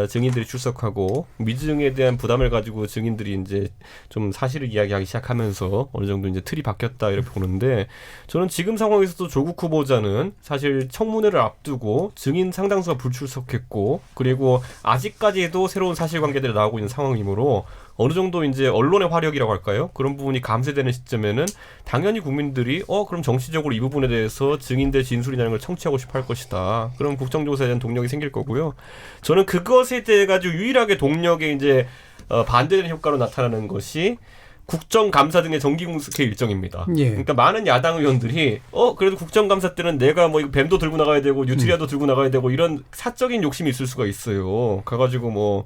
Speaker 8: 증인들이 출석하고 미증에 대한 부담을 가지고 증인들이 이제 좀 사실을 이야기하기 시작하면서 어느 정도 이제 틀이 바뀌었다 이렇게 보는데 저는 지금 상황에서도 조국 후보자는 사실 청문회를 앞두고 증인 상당수가 불출석했고 그리고 아직까지도 새로운 사실관계들이 나오고 있는 상황이므로 어느 정도 이제 언론의 화력이라고 할까요? 그런 부분이 감쇄되는 시점에는 당연히 국민들이 그럼 정치적으로 이 부분에 대해서 증인들 진술이라는 걸 청취하고 싶어 할 것이다. 그럼 국정조사에 대한 동력이 생길 거고요. 저는 그것에 대해 가지고 유일하게 동력에 이제 반대되는 효과로 나타나는 것이 국정감사 등의 정기국회 일정입니다.
Speaker 4: 예.
Speaker 8: 그러니까 많은 야당 의원들이 그래도 국정감사 때는 내가 뭐 이거 뱀도 들고 나가야 되고 뉴트리아도 들고 나가야 되고 이런 사적인 욕심이 있을 수가 있어요. 가가지고 뭐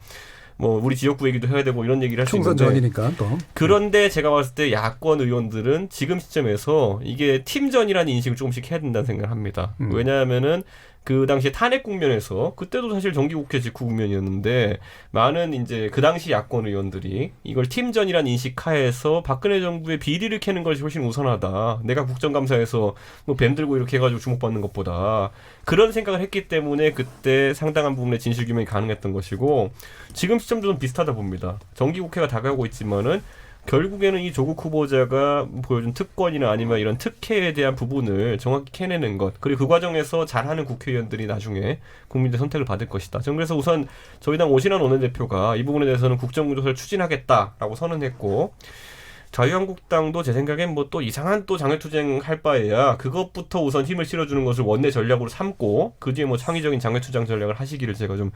Speaker 8: 우리 지역구 얘기도 해야 되고 이런 얘기를 할 수 있는데
Speaker 4: 총선 전이니까 또.
Speaker 8: 그런데 제가 봤을 때 야권 의원들은 지금 시점에서 이게 팀전이라는 인식을 조금씩 해야 된다는 생각을 합니다. 왜냐하면은 그 당시에 탄핵 국면에서 그때도 사실 정기국회 직후 국면이었는데 많은 이제 그 당시 야권 의원들이 이걸 팀전이라는 인식 하에서 박근혜 정부의 비리를 캐는 것이 훨씬 우선하다. 내가 국정감사에서 뭐 뱀 들고 이렇게 해가지고 주목받는 것보다 그런 생각을 했기 때문에 그때 상당한 부분의 진실규명이 가능했던 것이고 지금 시점도 좀 비슷하다 봅니다. 정기국회가 다가오고 있지만은 결국에는 이 조국 후보자가 보여준 특권이나 아니면 이런 특혜에 대한 부분을 정확히 캐내는 것 그리고 그 과정에서 잘하는 국회의원들이 나중에 국민들의 선택을 받을 것이다. 저는 그래서 우선 저희 당 오신환 원내대표가 이 부분에 대해서는 국정조사를 추진하겠다라고 선언했고 자유한국당도 제 생각엔 뭐 또 이상한 또 장외투쟁 할 바에야 그것부터 우선 힘을 실어주는 것을 원내 전략으로 삼고 그 뒤에 뭐 창의적인 장외투쟁 전략을 하시기를 제가 좀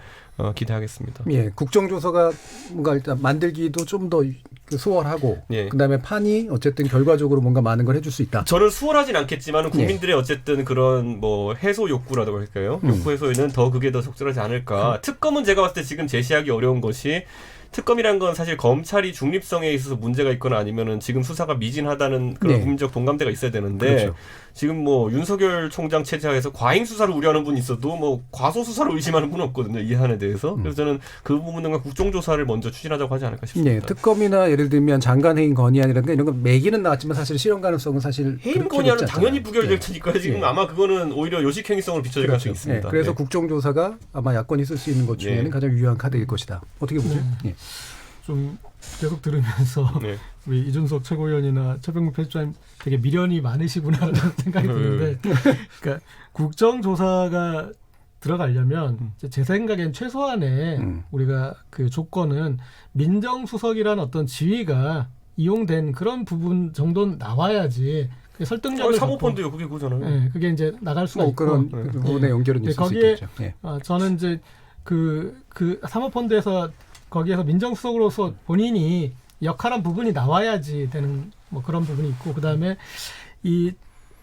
Speaker 8: 기대하겠습니다.
Speaker 4: 예, 국정조사가 뭔가 일단 만들기도 좀 더 수월하고
Speaker 8: 예.
Speaker 4: 그다음에 판이 어쨌든 결과적으로 뭔가 많은 걸 해줄 수 있다.
Speaker 8: 저는 수월하진 않겠지만 국민들의 어쨌든 그런 뭐 해소 욕구라고 할까요? 욕구 해소에는 더 그게 더 적절하지 않을까. 특검은 제가 봤을 때 지금 제시하기 어려운 것이 특검이란 건 사실 검찰이 중립성에 있어서 문제가 있거나 아니면은 지금 수사가 미진하다는 그런 국민적 동감대가 있어야 되는데
Speaker 4: 그렇죠.
Speaker 8: 지금 뭐 윤석열 총장 체제하에서 과잉 수사를 우려하는 분이 있어도 뭐 과소 수사를 의심하는 분은 없거든요. 이 사안에 대해서. 그래서 저는 그 부분과 국정조사를 먼저 추진하자고 하지 않을까 싶습니다.
Speaker 4: 네, 특검이나 예를 들면 장관 해임 건의안이라든가 이런 건 매기는 나왔지만 사실 실현 가능성은 사실
Speaker 8: 해임 건의안은 당연히 부결될 테니까요. 지금 아마 그거는 오히려 요식행위성을 비춰질 가능성이 있습니다.
Speaker 4: 그래서 국정조사가 아마 야권이 쓸 수 있는 것 중에는 가장 유효한 카드일 것이다. 어떻게 보세요?
Speaker 7: 좀 계속 들으면서 우리 이준석 최고위원이나 최병국 편집장님 되게 미련이 많으시구나라는 생각이 드는데 그러니까 국정조사가 들어가려면 제 생각엔 최소한의 우리가 그 조건은 민정수석이라는 어떤 지위가 이용된 그런 부분 정도는 나와야지 설득력을
Speaker 8: 사모펀드요. 그게 그거잖아요.
Speaker 7: 네, 그게 이제 나갈 수가 있고
Speaker 4: 그런 부분의 연결은 있을 수 있겠죠.
Speaker 7: 저는 이제 그 사모펀드에서 거기에서 민정수석으로서 본인이 역할한 부분이 나와야지 되는 뭐 그런 부분이 있고 그다음에 이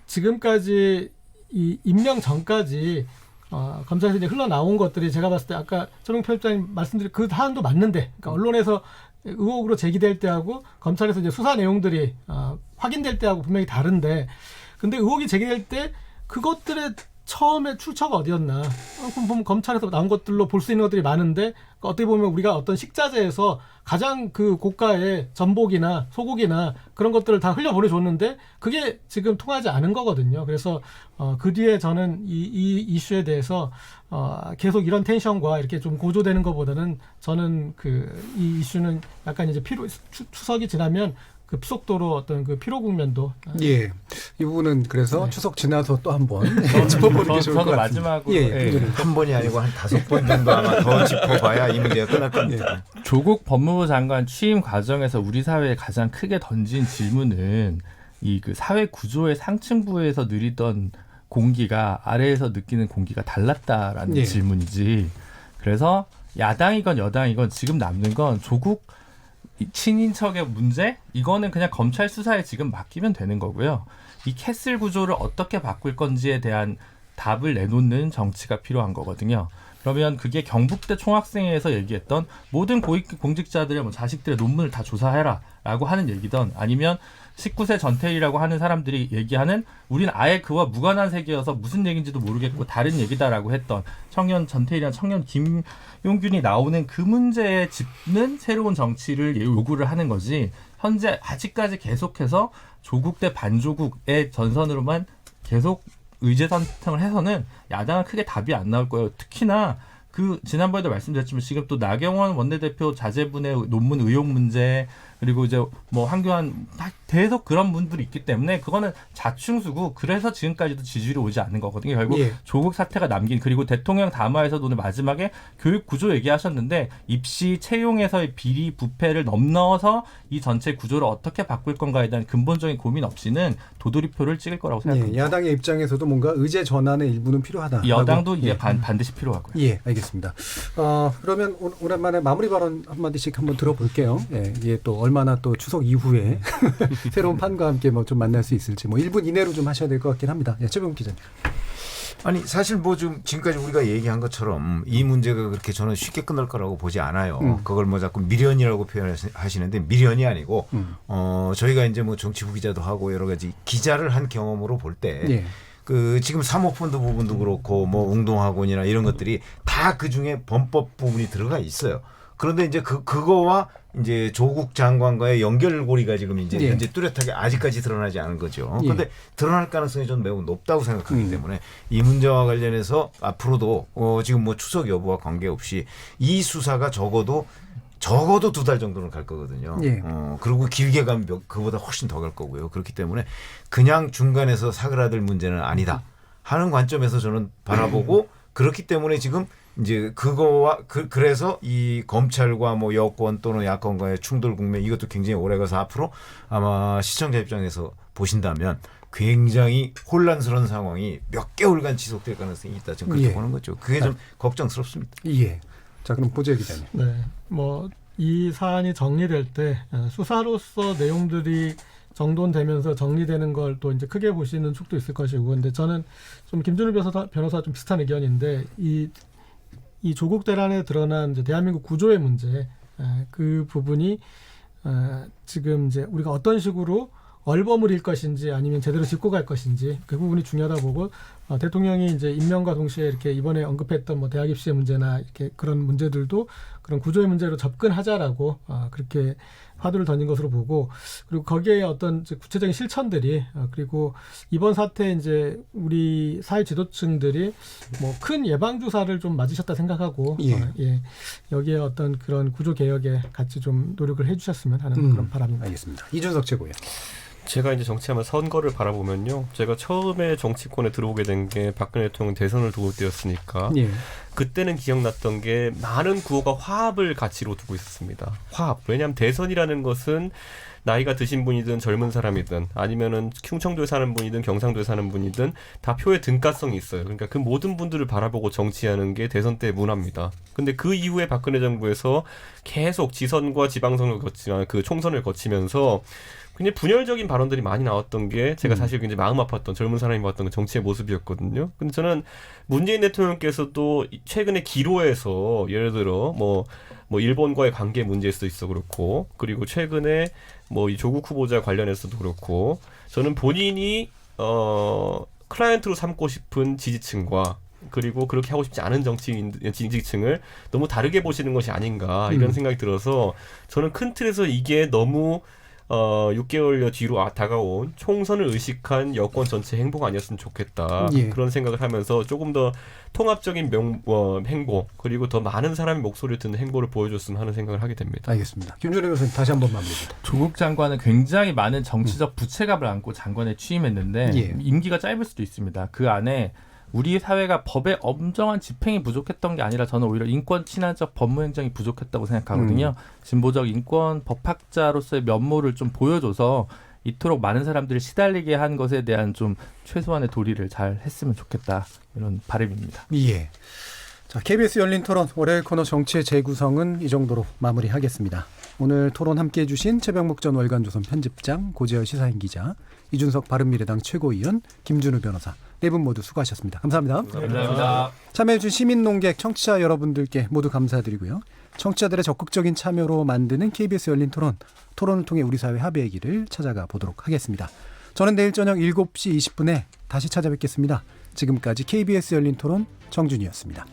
Speaker 7: 지금까지 이 임명 전까지 검찰에서 이제 흘러나온 것들이 제가 봤을 때 아까 최병국 편집장님 말씀드린 그 사안도 맞는데 그러니까 언론에서 의혹으로 제기될 때하고 검찰에서 이제 수사 내용들이 확인될 때하고 분명히 다른데 근데 의혹이 제기될 때 그것들의 처음에 출처가 어디였나? 그럼 보면 검찰에서 나온 것들로 볼 수 있는 것들이 많은데 어떻게 보면 우리가 어떤 식자재에서 가장 그 고가의 전복이나 소고기나 그런 것들을 다 흘려보내줬는데 그게 지금 통하지 않은 거거든요. 그래서 그 뒤에 저는 이 이슈에 대해서 계속 이런 텐션과 이렇게 좀 고조되는 것보다는 저는 이 이슈는 약간 이제 추석이 지나면 급속도로 어떤 그 피로 국면도
Speaker 4: 이 부분은 그래서 추석 지나서 또 한번 짚어보는 게 좋을 것 같습니다.
Speaker 10: 마지막으로
Speaker 6: 한 번이 아니고 한 5번 정도 아마 더 짚어봐야 이 문제가 끝날 겁니다.
Speaker 10: 조국 법무부 장관 취임 과정에서 우리 사회에 가장 크게 던진 질문은 이 그 사회 구조의 상층부에서 누리던 공기가 아래에서 느끼는 공기가 달랐다라는 질문이지. 그래서 야당이건 여당이건 지금 남는 건 조국 이 친인척의 문제 이거는 그냥 검찰 수사에 지금 맡기면 되는 거고요. 이 캐슬 구조를 어떻게 바꿀 건지에 대한 답을 내놓는 정치가 필요한 거거든요. 그러면 그게 경북대 총학생회에서 얘기했던 모든 공직자들의 뭐 자식들의 논문을 다 조사해라라고 하는 얘기든 아니면 19세 전태일이라고 하는 사람들이 얘기하는 우리는 아예 그와 무관한 세계여서 무슨 얘기인지도 모르겠고 다른 얘기다라고 했던 청년 전태일이나 청년 김용균이 나오는 그 문제에 짚는 새로운 정치를 요구를 하는 거지 현재 아직까지 계속해서 조국 대 반조국의 전선으로만 계속 의제 선택을 해서는 야당은 크게 답이 안 나올 거예요. 특히나 그 지난번에도 말씀드렸지만 지금 또 나경원 원내대표 자제분의 논문 의혹 문제 그리고 이제 뭐 한교안 계속 그런 분들이 있기 때문에 그거는 자충수고 그래서 지금까지도 지지율이 오지 않는 거거든요. 결국 조국 사태가 남긴 그리고 대통령 담화에서도 오늘 마지막에 교육 구조 얘기하셨는데 입시 채용에서의 비리 부패를 넘어서 이 전체 구조를 어떻게 바꿀 건가에 대한 근본적인 고민 없이는 도돌이표를 찍을 거라고 생각합니다.
Speaker 4: 야당의 입장에서도 뭔가 의제 전환의 일부는 필요하다.
Speaker 10: 여당도 이제 반드시 필요하고요.
Speaker 4: 예, 알겠습니다. 그러면 오랜만에 마무리 발언 한마디씩 한번 들어볼게요. 예, 이게 또 얼마나 또 추석 이후에 새로운 판과 함께 뭐 좀 만날 수 있을지 뭐 1분 이내로 좀 하셔야 될 것 같긴 합니다. 예, 최병훈 기자님.
Speaker 6: 아니 사실 뭐 좀 지금까지 우리가 얘기한 것처럼 이 문제가 그렇게 저는 쉽게 끝날 거라고 보지 않아요. 그걸 뭐 자꾸 미련이라고 표현하시는데 미련이 아니고 저희가 이제 뭐 정치 후기자도 하고 여러 가지 기자를 한 경험으로 볼 때 그 지금 사모펀드 부분도 그렇고 뭐 웅동학원이나 이런 것들이 다 그 중에 범법 부분이 들어가 있어요. 그런데 이제 그거와 이제 조국 장관과의 연결고리가 지금 이제 현재 뚜렷하게 아직까지 드러나지 않은 거죠. 그런데 드러날 가능성이 좀 매우 높다고 생각하기 때문에 이 문제와 관련해서 앞으로도 지금 뭐 추석 여부와 관계없이 이 수사가 적어도 2달 정도는 갈 거거든요. 그리고 길게 가면 그보다 훨씬 더 갈 거고요. 그렇기 때문에 그냥 중간에서 사그라들 문제는 아니다 하는 관점에서 저는 바라보고 그렇기 때문에 지금 이제 그거와 그래서 이 검찰과 뭐 여권 또는 야권과의 충돌 국면 이것도 굉장히 오래가서 앞으로 아마 시청자 입장에서 보신다면 굉장히 혼란스러운 상황이 몇 개월간 지속될 가능성이 있다. 지금 그렇게 보는 거죠. 그게 좀 걱정스럽습니다.
Speaker 4: 예. 자, 그럼 보재 기자님.
Speaker 7: 네. 뭐 이 사안이 정리될 때 수사로서 내용들이 정돈되면서 정리되는 걸 또 이제 크게 보시는 축도 있을 것이고, 근데 저는 좀 김준우 변호사 좀 비슷한 의견인데 이 조국 대란에 드러난 이제 대한민국 구조의 문제, 그 부분이 지금 이제 우리가 어떤 식으로 얼버무릴 것인지 아니면 제대로 짚고 갈 것인지 그 부분이 중요하다 보고 대통령이 이제 임명과 동시에 이렇게 이번에 언급했던 뭐 대학 입시의 문제나 이렇게 그런 문제들도 그런 구조의 문제로 접근하자라고 그렇게 화두를 던진 것으로 보고, 그리고 거기에 어떤 구체적인 실천들이 그리고 이번 사태 이제 우리 사회 지도층들이 뭐 큰 예방 주사를 좀 맞으셨다 생각하고 여기에 어떤 그런 구조 개혁에 같이 좀 노력을 해주셨으면 하는 그런 바람입니다.
Speaker 4: 알겠습니다. 이준석 최고요.
Speaker 8: 제가 이제 정치하면 선거를 바라보면요, 제가 처음에 정치권에 들어오게 된 게 박근혜 대통령 대선을 두고 때였으니까 그때는 기억났던 게 많은 구호가 화합을 가치로 두고 있었습니다. 화합. 왜냐하면 대선이라는 것은 나이가 드신 분이든 젊은 사람이든 아니면은 충청도에 사는 분이든 경상도에 사는 분이든 다 표의 등가성이 있어요. 그러니까 그 모든 분들을 바라보고 정치하는 게 대선 때의 문화입니다. 근데 그 이후에 박근혜 정부에서 계속 지선과 지방선을 그 총선을 거치면서 굉장히 분열적인 발언들이 많이 나왔던 게 제가 사실 굉장히 마음 아팠던, 젊은 사람이 봤던 그 정치의 모습이었거든요. 근데 저는 문재인 대통령께서도 최근에 기로에서 예를 들어 뭐 일본과의 관계 문제일 수도 있어 그렇고, 그리고 최근에 뭐 이 조국 후보자 관련해서도 그렇고, 저는 본인이 클라이언트로 삼고 싶은 지지층과 그리고 그렇게 하고 싶지 않은 지지층을 너무 다르게 보시는 것이 아닌가 이런 생각이 들어서, 저는 큰 틀에서 이게 너무 6개월여 뒤로 다가온 총선을 의식한 여권 전체 행보가 아니었으면 좋겠다. 그런 생각을 하면서 조금 더 통합적인 행보, 그리고 더 많은 사람의 목소리를 듣는 행보를 보여줬으면 하는 생각을 하게 됩니다.
Speaker 4: 알겠습니다. 김준우 변호사님 다시 한번 마무리.
Speaker 10: 조국 장관은 굉장히 많은 정치적 부채감을 안고 장관에 취임했는데 임기가 짧을 수도 있습니다. 그 안에 우리 사회가 법의 엄정한 집행이 부족했던 게 아니라 저는 오히려 인권 친화적 법무행정이 부족했다고 생각하거든요. 진보적 인권 법학자로서의 면모를 좀 보여줘서 이토록 많은 사람들이 시달리게 한 것에 대한 좀 최소한의 도리를 잘 했으면 좋겠다, 이런 바람입니다.
Speaker 4: 예. 자, KBS 열린 토론 월요일 코너 정치의 재구성은 이 정도로 마무리하겠습니다. 오늘 토론 함께해 주신 최병목 전 월간조선 편집장, 고재열 시사인 기자, 이준석 바른미래당 최고위원, 김준우 변호사 네 분 모두 수고하셨습니다. 감사합니다.
Speaker 10: 감사합니다.
Speaker 4: 참여해 주신 시민논객 청취자 여러분들께 모두 감사드리고요. 청취자들의 적극적인 참여로 만드는 KBS 열린 토론을 통해 우리 사회 합의의 길을 찾아가 보도록 하겠습니다. 저는 내일 저녁 7시 20분에 다시 찾아뵙겠습니다. 지금까지 KBS 열린 토론 정준이었습니다.